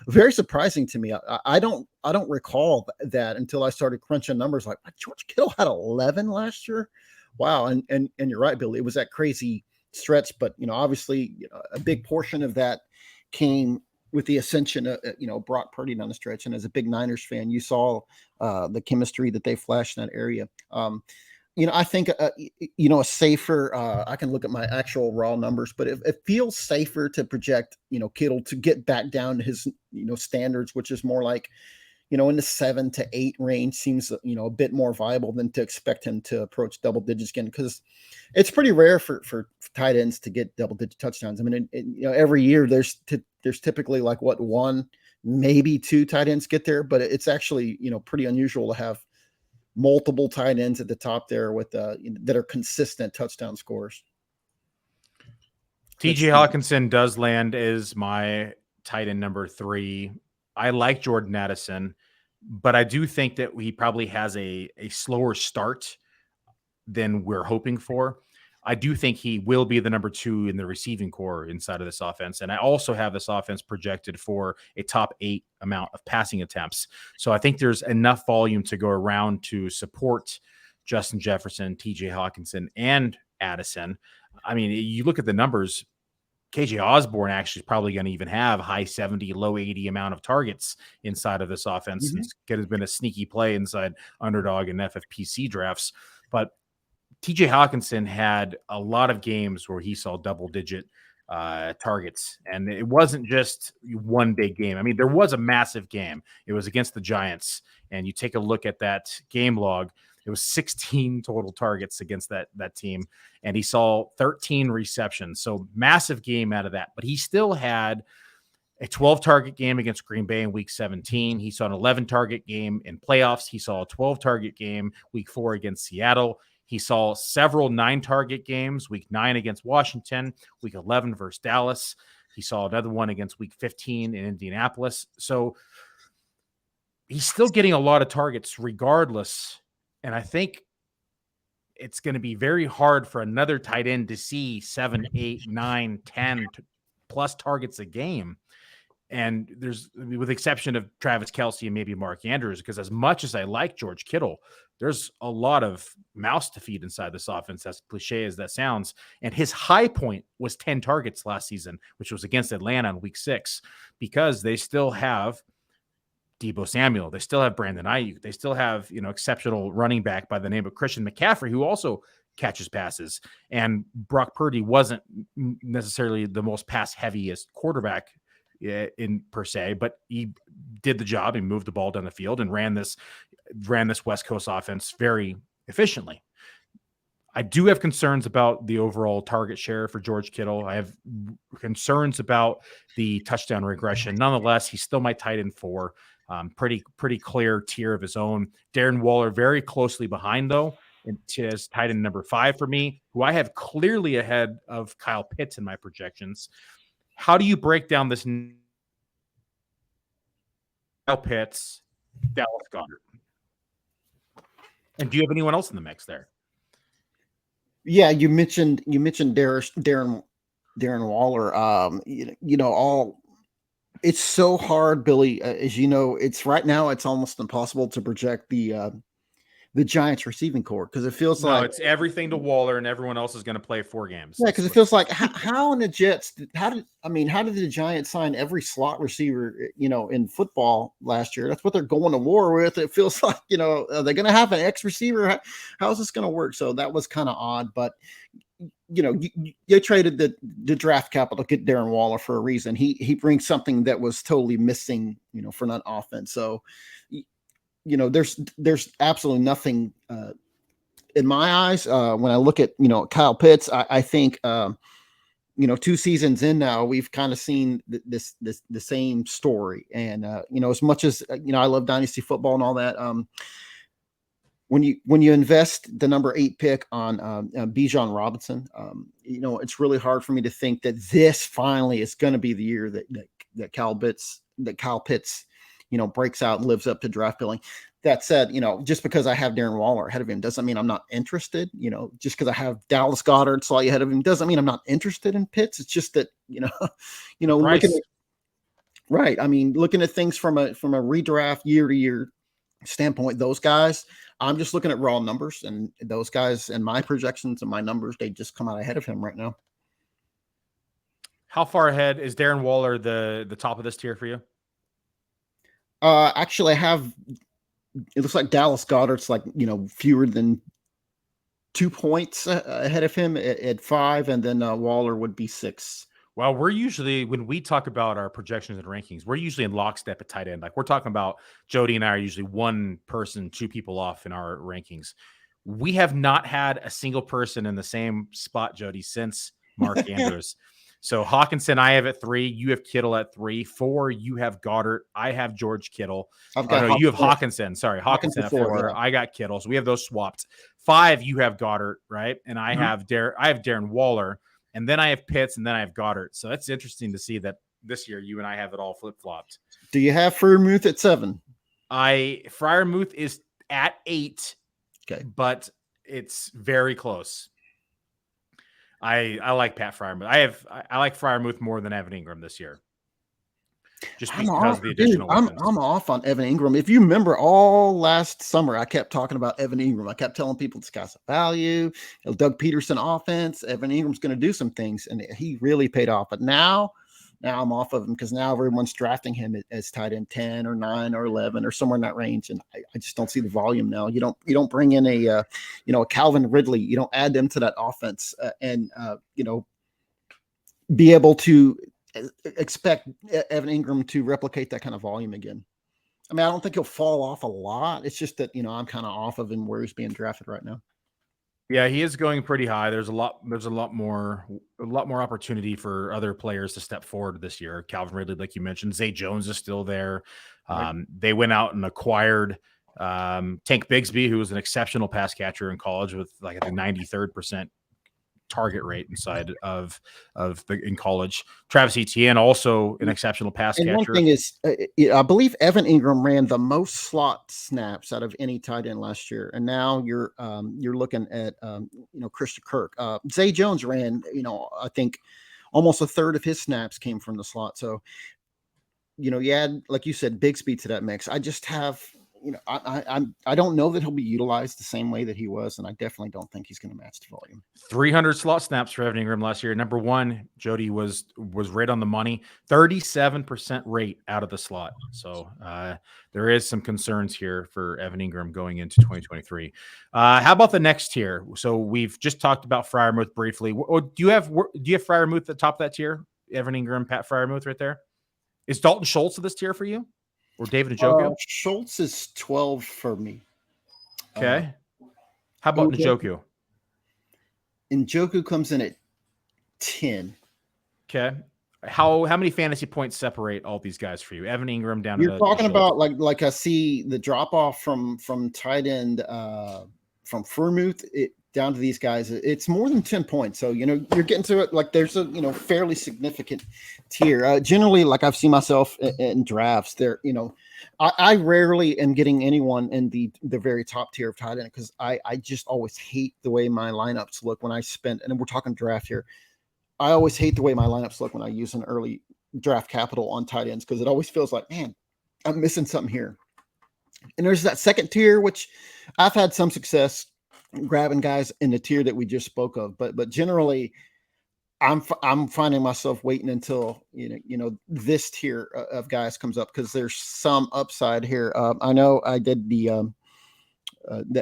very surprising to me. I don't recall that until I started crunching numbers. Like, George Kittle had 11 last year. Wow. And you're right, Billy. It was that crazy stretch, but obviously a big portion of that came with the ascension of Brock Purdy down the stretch. And as a big Niners fan, you saw the chemistry that they flashed in that area. I think, a safer, I can look at my actual raw numbers, but it feels safer to project, Kittle to get back down to his, standards, which is more like, in the 7 to 8 range seems, a bit more viable than to expect him to approach double digits again, because it's pretty rare for tight ends to get double digit touchdowns. I mean, every year there's typically like 1, maybe 2 tight ends get there, but it's actually, pretty unusual to have multiple tight ends at the top there with that are consistent touchdown scores. TJ Hockenson does land as my tight end number 3. I like Jordan Addison, but I do think that he probably has a slower start than we're hoping for. I do think he will be the number 2 in the receiving core inside of this offense. And I also have this offense projected for a top 8 amount of passing attempts. So I think there's enough volume to go around to support Justin Jefferson, TJ Hockenson, and Addison. I mean, you look at the numbers, KJ Osborne actually is probably going to even have high 70, low 80 amount of targets inside of this offense. Mhm. It's going to have been a sneaky play inside underdog and FFPC drafts. But TJ Hockenson had a lot of games where he saw double-digit targets, and it wasn't just one big game. I mean, there was a massive game. It was against the Giants, and you take a look at that game log. It was 16 total targets against that team, and he saw 13 receptions. So massive game out of that. But he still had a 12-target game against Green Bay in Week 17. He saw an 11-target game in playoffs. He saw a 12-target game Week 4 against Seattle. He saw several 9-target games, Week 9 against Washington, Week 11 versus Dallas. He saw another one against Week 15 in Indianapolis. So he's still getting a lot of targets regardless. And I think it's going to be very hard for another tight end to see 7, 8, 9, 10 plus targets a game. And with the exception of Travis Kelce and maybe Mark Andrews, because as much as I like George Kittle, there's a lot of mouths to feed inside this offense, as cliche as that sounds. And his high point was 10 targets last season, which was against Atlanta in Week 6, because they still have Deebo Samuel. They still have Brandon Ayuk. They still have, exceptional running back by the name of Christian McCaffrey, who also catches passes. And Brock Purdy wasn't necessarily the most pass heaviest quarterback in per se, but he did the job. He moved the ball down the field and ran this West Coast offense very efficiently. I do have concerns about the overall target share for George Kittle. I have concerns about the touchdown regression. Nonetheless, he's still my tight end 4. Pretty clear tier of his own. Darren Waller very closely behind, though, and is tight end number 5 for me, who I have clearly ahead of Kyle Pitts in my projections. How do you break down this Kyle Pitts, Dallas Goedert? And do you have anyone else in the mix there? Yeah, you mentioned Darren Waller. It's so hard, Billy. As you know, it's right now. It's almost impossible to project the Giants receiving core, because it feels like it's everything to Waller and everyone else is going to play 4 games. Yeah, because it feels like how in the Jets, how did the Giants sign every slot receiver, in football last year? That's what they're going to war with. It feels like, are they going to have an X receiver? How is this going to work? So that was kind of odd, but you traded the draft capital to get Darren Waller for a reason. He brings something that was totally missing, for that offense. So, there's absolutely nothing in my eyes when I look at Kyle Pitts. I think 2 seasons in now, we've kind of seen the same story. And as much as I love Dynasty football and all that, when you invest the number 8 pick on Bijan Robinson, it's really hard for me to think that this finally is going to be the year that Kyle Pitts breaks out and lives up to draft billing. That said, just because I have Darren Waller ahead of him doesn't mean I'm not interested. Just because I have Dallas Goedert slightly ahead of him doesn't mean I'm not interested in Pitts. It's just that looking at, right. I mean, looking at things from a redraft year to year standpoint, those guys, I'm just looking at raw numbers, and those guys and my projections and my numbers, they just come out ahead of him right now. How far ahead is Darren Waller the top of this tier for you? Actually, it looks like Dallas Goedert's like, fewer than 2 points ahead of him at 5. And then Waller would be 6. Well, we're usually, when we talk about our projections and rankings, we're usually in lockstep at tight end. Like we're talking about Jody and I are usually 1 person, 2 people off in our rankings. We have not had a single person in the same spot, Jody, since Mark Andrews. So Hockenson, I have at 3. You have Kittle at 3. 4, you have Goddard. I have George Kittle. You have Hockenson. Sorry, Hockenson at 4. Yeah. I got Kittle. So we have those swapped. 5, you have Goddard, right? And I have Darren Waller. And then I have Pitts, and then I have Goddard. So that's interesting to see that this year you and I have it all flip-flopped. Do you have Freiermuth at 7? Freiermuth is at 8. Okay. But it's very close. I like Pat Freiermuth. I like Freiermuth more than Evan Engram this year. just I'm because of off, the dude. additional weapons. I'm off on Evan Engram. If you remember, all last summer I kept talking about Evan Engram. I kept telling people this guy's a value. Doug Peterson offense. Evan Ingram's going to do some things, and he really paid off. But now I'm off of him because now everyone's drafting him as tight end 10 or 9 or 11 or somewhere in that range, and I just don't see the volume now. You don't bring in a Calvin Ridley. You don't add them to that offense, and be able to expect Evan Engram to replicate that kind of volume again. I mean, I don't think he'll fall off a lot. It's just that, I'm kind of off of him where he's being drafted right now. Yeah, he is going pretty high. There's a lot more opportunity for other players to step forward this year. Calvin Ridley, like you mentioned, Zay Jones is still there. Right. They went out and acquired Tank Bigsby, who was an exceptional pass catcher in college with like I think 93rd percent target rate inside of in college. Travis Etienne, also an exceptional pass And catcher. one thing is, I believe Evan Engram ran the most slot snaps out of any tight end last year, and now you're looking at Christian Kirk. Zay Jones ran, I think almost a third of his snaps came from the slot. So, you add, like you said, Bigsby to that mix. I just have, I don't know that he'll be utilized the same way that he was, and I definitely don't think he's going to match the volume. 300 slot snaps for Evan Engram last year. Number one, Jody was right on the money. 37% rate out of the slot. So there is some concerns here for Evan Engram going into 2023. How about the next tier? So we've just talked about Freiermuth briefly. Do you have Freiermuth at the top of that tier? Evan Engram, Pat Freiermuth right there. Is Dalton Schultz of this tier for you? Or David Njoku? Schultz is 12 for me. Okay. How about Njoku? Njoku comes in at 10. Okay. How many fantasy points separate all these guys for you? Evan Engram down. You're talking about like I see the drop off from tight end from Freiermuth down to these guys. It's more than 10 points. So you're getting to it like there's a fairly significant tier. Generally, like I've seen myself in drafts, there I rarely am getting anyone in the very top tier of tight end because I just always hate the way my lineups look when I spend, and we're talking draft here. I always hate the way my lineups look when I use an early draft capital on tight ends because it always feels like, man, I'm missing something here. And there's that second tier, which I've had some success grabbing guys in the tier that we just spoke of, but generally I'm finding myself waiting until this tier of guys comes up because there's some upside here. I know I did the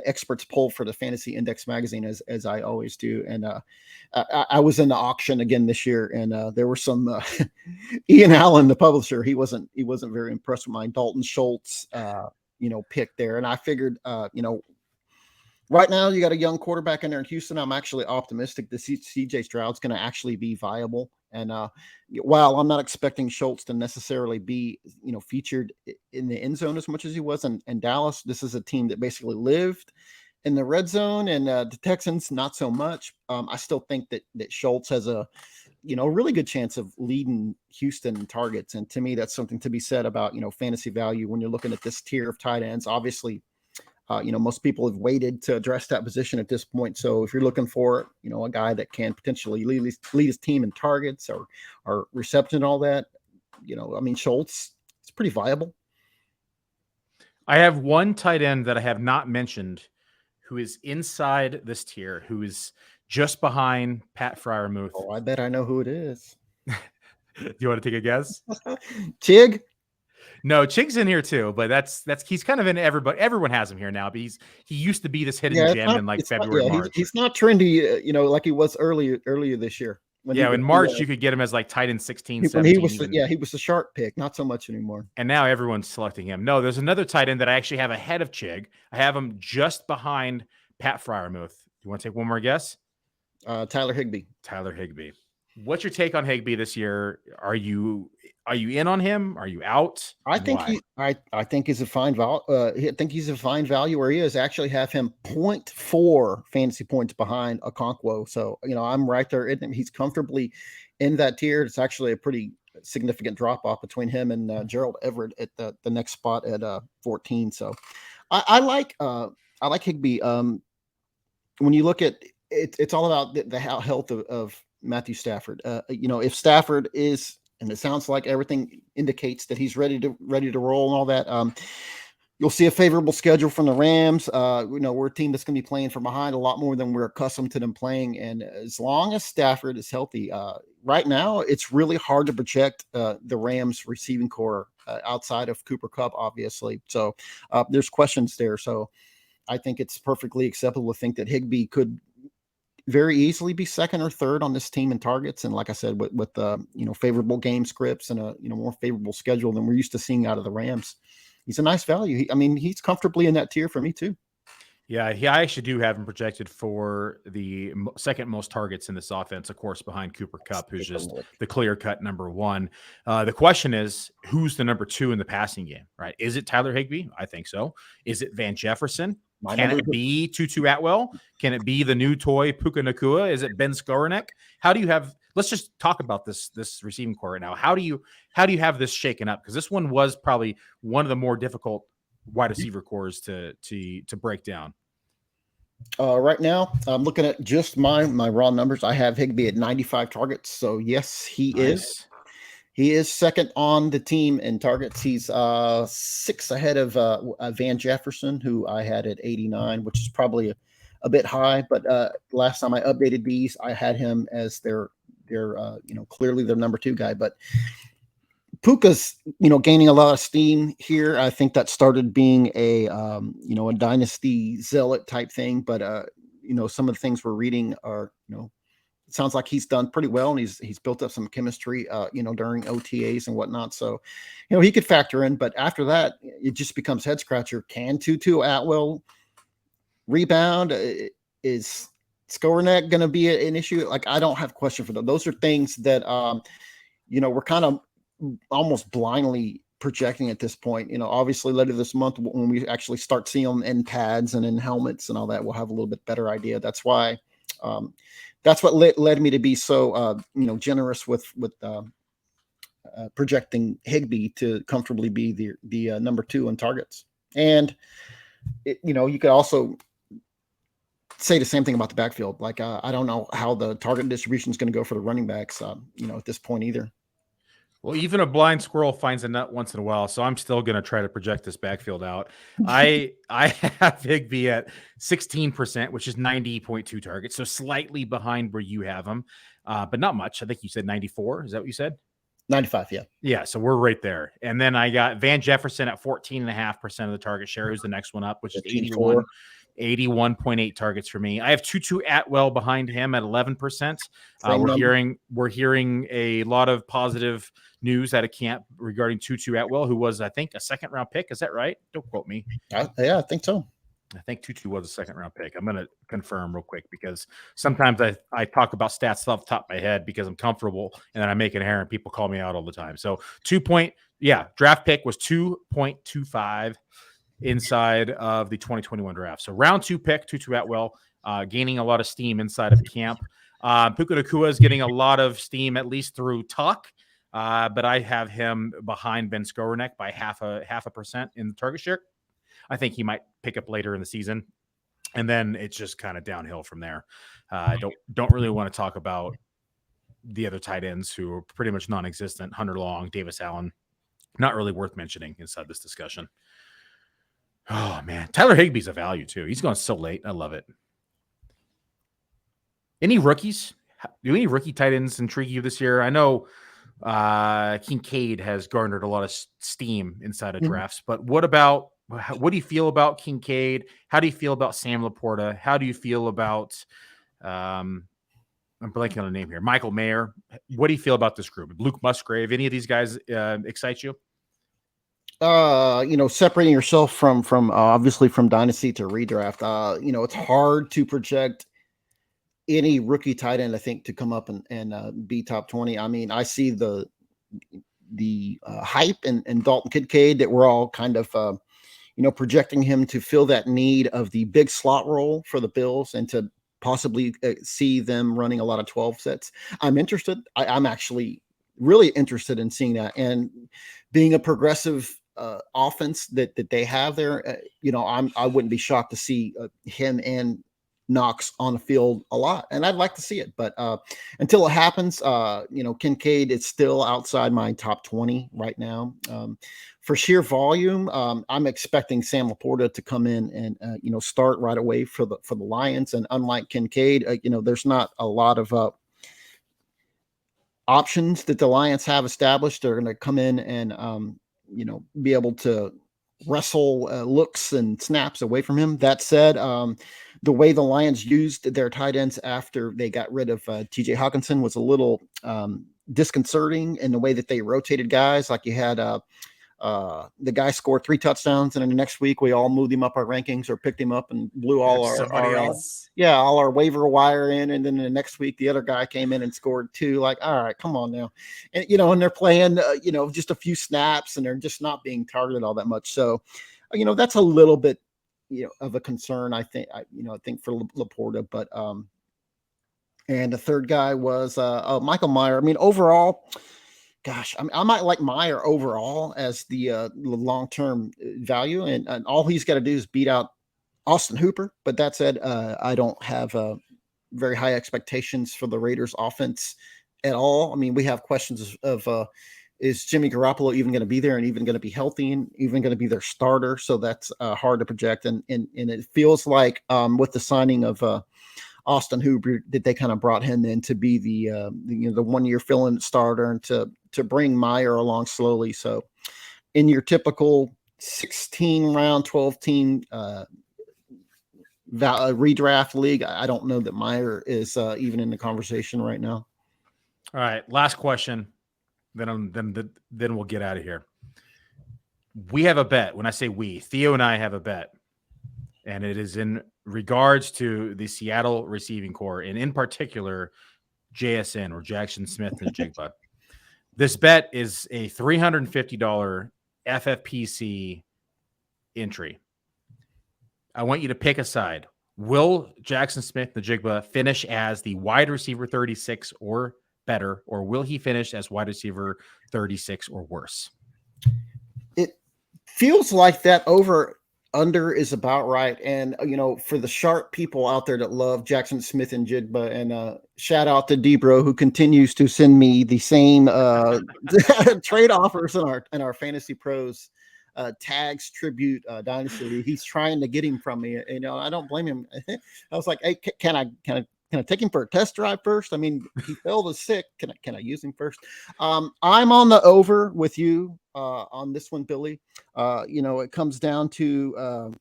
experts poll for the Fantasy Index magazine as I always do, and I was in the auction again this year, and there were some Ian Allen, the publisher. He wasn't very impressed with my Dalton Schultz pick there, and I figured right now, you got a young quarterback in there in Houston. I'm actually optimistic that CJ Stroud's going to actually be viable. And while I'm not expecting Schultz to necessarily be, featured in the end zone as much as he was in Dallas, this is a team that basically lived in the red zone, and the Texans not so much. I still think that Schultz has a really good chance of leading Houston in targets. And to me, that's something to be said about fantasy value when you're looking at this tier of tight ends. Obviously, most people have waited to address that position at this point. So if you're looking for, a guy that can potentially lead his team in targets or reception and all that, Schultz is pretty viable. I have one tight end that I have not mentioned who is inside this tier, who is just behind Pat Freiermuth. Oh, I bet I know who it is. Do you want to take a guess? Chig? No, Chig's in here too, but that's he's kind of in everybody. Everyone has him here now, but he used to be this hidden gem in like February, March. He's not trendy, like he was earlier this year. In March you could get him as like tight end 16, 17. He was the sharp pick, not so much anymore. And now everyone's selecting him. No, there's another tight end that I actually have ahead of Chig. I have him just behind Pat Freiermuth. Do you want to take one more guess? Tyler Hibee. Tyler Hibee. What's your take on Hibee this year? Are you in on him? Are you out? I think I think he's a fine value. I think he's a fine value where he is. Actually, have him 0.4 fantasy points behind Okonkwo. So I'm right there. He's comfortably in that tier. It's actually a pretty significant drop off between him and Gerald Everett at the next spot at 14. So I like Hibee. When you look at it, it's all about the health of Matthew Stafford. If Stafford is and it sounds like everything indicates that he's ready to roll and all that. You'll see a favorable schedule from the Rams. We're a team that's going to be playing from behind a lot more than we're accustomed to them playing. And as long as Stafford is healthy, right now it's really hard to project the Rams receiving core outside of Cooper Kupp, obviously. So there's questions there. So I think it's perfectly acceptable to think that Hibee could very easily be second or third on this team in targets. And like I said, with favorable game scripts and a more favorable schedule than we're used to seeing out of the Rams, he's a nice value. He's comfortably in that tier for me too. Yeah, I actually do have him projected for the second most targets in this offense, of course, behind Cooper Kupp, who's just the clear-cut number one. The question is, who's the number two in the passing game, right? Is it Tyler Higbee? I think so. Is it Van Jefferson? Can it be Tutu Atwell? Can it be the new toy Puka Nacua? Is it Ben Skowronek? How do you have – let's just talk about this receiving core right now. How do you have this shaken up? Because this one was probably one of the more difficult wide receiver cores to break down. Right now, I'm looking at just my raw numbers. I have Higbee at 95 targets. So yes, he is second on the team in targets. He's 6 ahead of Van Jefferson, who I had at 89, which is probably a bit high. But last time I updated these, I had him as their clearly their number 2 guy. But Puka's, gaining a lot of steam here. I think that started being a dynasty zealot type thing. But, some of the things we're reading are, it sounds like he's done pretty well, and he's built up some chemistry, during OTAs and whatnot. So, he could factor in. But after that, it just becomes head scratcher. Can Tutu Atwell rebound? Is Skowronek going to be an issue? Like, I don't have a question for them. Those are things that, we're kind of almost blindly projecting at this point. Obviously later this month when we actually start seeing them in pads and in helmets and all that, we'll have a little bit better idea. That's why that's what led me to be so generous with projecting Higbee to comfortably be the number 2 in targets. And you could also say the same thing about the backfield. Like I don't know how the target distribution is going to go for the running backs at this point either. Well, even a blind squirrel finds a nut once in a while, so I'm still going to try to project this backfield out. I have Higbee at 16%, which is 90.2 targets, so slightly behind where you have him, but not much. I think you said 94. Is that what you said? 95, yeah. Yeah, so we're right there. And then I got Van Jefferson at 14.5% of the target share, who's the next one up, which is 81.8 targets for me. I have Tutu Atwell behind him at 11%. We're hearing a lot of positive news out of camp regarding Tutu Atwell, who was, I think, a second-round pick. Is that right? Don't quote me. Yeah, I think so. I think Tutu was a second-round pick. I'm going to confirm real quick because sometimes I talk about stats off the top of my head because I'm comfortable, and then I make an error, and people call me out all the time. So draft pick was 2.25 inside of the 2021 draft. So round 2 pick, Tutu Atwell, gaining a lot of steam inside of camp. Puka Nacua is getting a lot of steam, at least through talk. But I have him behind Ben Skowronek by half a percent in the target share. I think he might pick up later in the season, and then it's just kind of downhill from there. I don't really want to talk about the other tight ends who are pretty much non-existent. Hunter Long, Davis Allen, not really worth mentioning inside this discussion. Oh man, Tyler Higbee's a value too. He's going so late. I love it. Any rookies? Do any rookie tight ends intrigue you this year? I know Kincaid has garnered a lot of steam inside of drafts, but what do you feel about Kincaid? How do you feel about Sam Laporta? How do you feel about I'm blanking on the name here, Michael Mayer? What do you feel about this group? Luke Musgrave? Any of these guys excite you? Separating yourself from obviously from Dynasty to redraft, it's hard to project any rookie tight end, I think, to come up and be top 20. I mean, I see the hype and Dalton Kincaid that we're all kind of, projecting him to fill that need of the big slot role for the Bills and to possibly see them running a lot of 12 sets. I'm interested. I'm actually really interested in seeing that, and being a progressive offense that they have there. I wouldn't be shocked to see him and knocks on the field a lot, and I'd like to see it. But until it happens, Kincaid is still outside my top 20 right now. For sheer volume, I'm expecting Sam Laporta to come in and start right away for the Lions. And unlike Kincaid, there's not a lot of options that the Lions have established. They're going to come in and be able to wrestle looks and snaps away from him. That said, the way the Lions used their tight ends after they got rid of TJ Hockenson was a little disconcerting in the way that they rotated guys. Like you had the guy scored 3 touchdowns, and then the next week we all moved him up our rankings or picked him up and blew all our waiver wire in, and then the next week the other guy came in and scored 2. Like, all right, come on now. And and they're playing just a few snaps, and they're just not being targeted all that much. So that's a little bit of a concern, I think. I think for Laporta. But and the third guy was Michael Mayer. I mean, overall, gosh, I might like Mayer overall as the long-term value, and all he's got to do is beat out Austin Hooper. But that said, I don't have very high expectations for the Raiders offense at all. I mean, we have questions of is Jimmy Garoppolo even going to be there and even going to be healthy and even going to be their starter? So that's hard to project. And it feels like with the signing of Austin Hooper, that they kind of brought him in to be the 1-year fill-in starter and to bring Mayer along slowly. So in your typical 16-round, 12-team redraft league, I don't know that Mayer is even in the conversation right now. All right, last question. Then we'll get out of here. We have a bet. When I say we, Theo and I have a bet, and it is in regards to the Seattle receiving core, and in particular, JSN or Jackson Smith and Jigba. This bet is a $350 FFPC entry. I want you to pick a side. Will Jackson Smith and Jigba finish as the wide receiver 36 or better, or will he finish as wide receiver 36 or worse? It feels like that over under is about right. And for the sharp people out there that love Jackson Smith and Jigba, and shout out to Debro, who continues to send me the same trade offers in our Fantasy Pros tags tribute Dynasty. He's trying to get him from me. I don't blame him. I was like, hey, can I take him for a test drive first? I mean, he fell to sick. Can I use him first? I'm on the over with you on this one, Billy. It comes down to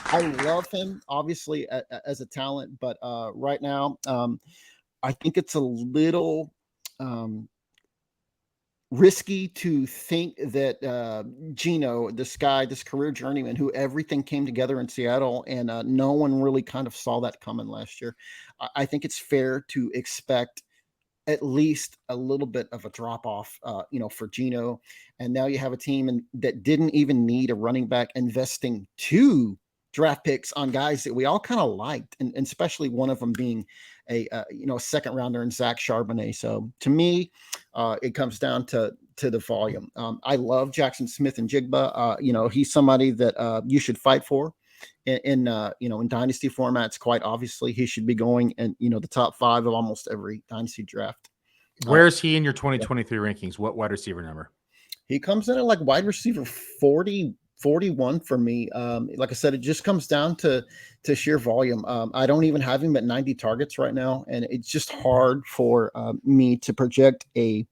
I love him, obviously, as a talent, but right now, I think it's a little risky to think that Geno, this career journeyman, who everything came together in Seattle, and no one really kind of saw that coming last year. I think it's fair to expect at least a little bit of a drop off, for Geno. And now you have a team that didn't even need a running back, investing 2 draft picks on guys that we all kind of liked, and especially one of them being a second rounder in Zach Charbonnet. So to me, it comes down to the volume. I love Jackson Smith and Jigba. He's somebody that you should fight for in dynasty formats. Quite obviously, he should be going in the top 5 of almost every dynasty draft. Where's he in your 2023 rankings? What wide receiver number? He comes in at like wide receiver 41 for me. Like I said, it just comes down to sheer volume. I don't even have him at 90 targets right now, and it's just hard for me to project a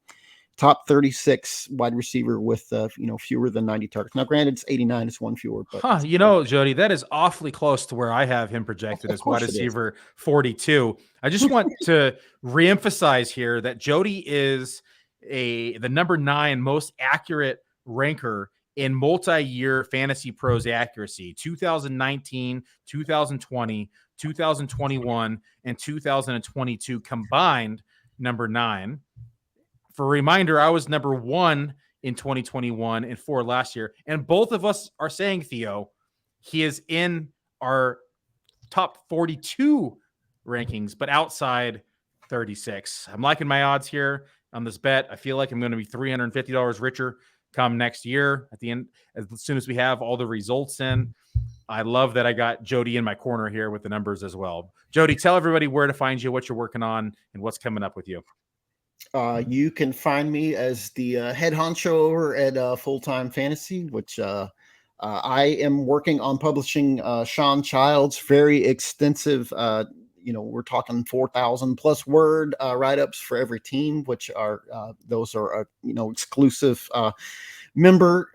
top 36 wide receiver with fewer than 90 targets. Now, granted, it's 89; it's one fewer. But Jody, that is awfully close to where I have him projected as wide receiver 42. I just want to reemphasize here that Jody is the number 9 most accurate ranker in multi-year Fantasy Pros accuracy, 2019, 2020, 2021, and 2022 combined, number 9. For a reminder, I was number 1 in 2021 and 4 last year. And both of us are saying, Theo, he is in our top 42 rankings, but outside 36. I'm liking my odds here on this bet. I feel like I'm going to be $350 richer come next year at the end, as soon as we have all the results in. I love that I got Jody in my corner here with the numbers as well. Jody, tell everybody where to find you, what you're working on, and what's coming up with you. You can find me as the head honcho over at Full Time Fantasy, which I am working on publishing Sean Child's very extensive, we're talking 4,000 plus word write-ups for every team, which are those are exclusive member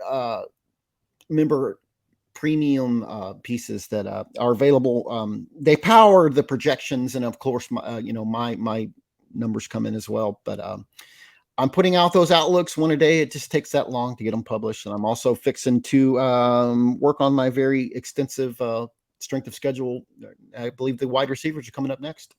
premium pieces that are available. They power the projections, and of course, my numbers come in as well. But I'm putting out those outlooks one a day. It just takes that long to get them published, and I'm also fixing to work on my very extensive strength of schedule. I believe the wide receivers are coming up next.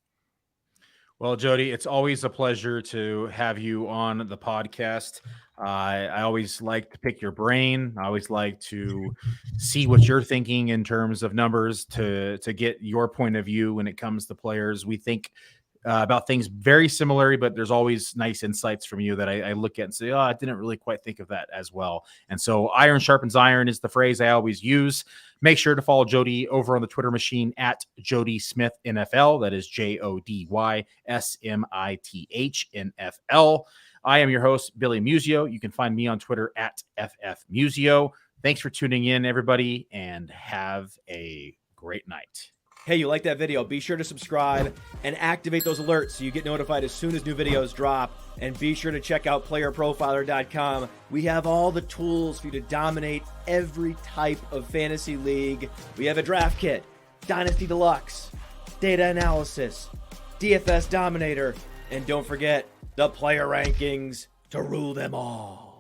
Well, Jody, it's always a pleasure to have you on the podcast. I always like to pick your brain. I always like to see what you're thinking in terms of numbers to get your point of view when it comes to players. We think about things very similar, but there's always nice insights from you that I look at and say, oh, I didn't really quite think of that as well. And so iron sharpens iron is the phrase I always use. Make sure to follow Jody over on the Twitter machine at Jody Smith NFL. That is JodySmith NFL. I am your host, Billy Musio. You can find me on Twitter at FFMusio. Thanks for tuning in, everybody, and have a great night. Hey, you like that video? Be sure to subscribe and activate those alerts so you get notified as soon as new videos drop. And be sure to check out playerprofiler.com. We have all the tools for you to dominate every type of fantasy league. We have a draft kit, Dynasty Deluxe, data analysis, DFS Dominator, and don't forget the player rankings to rule them all.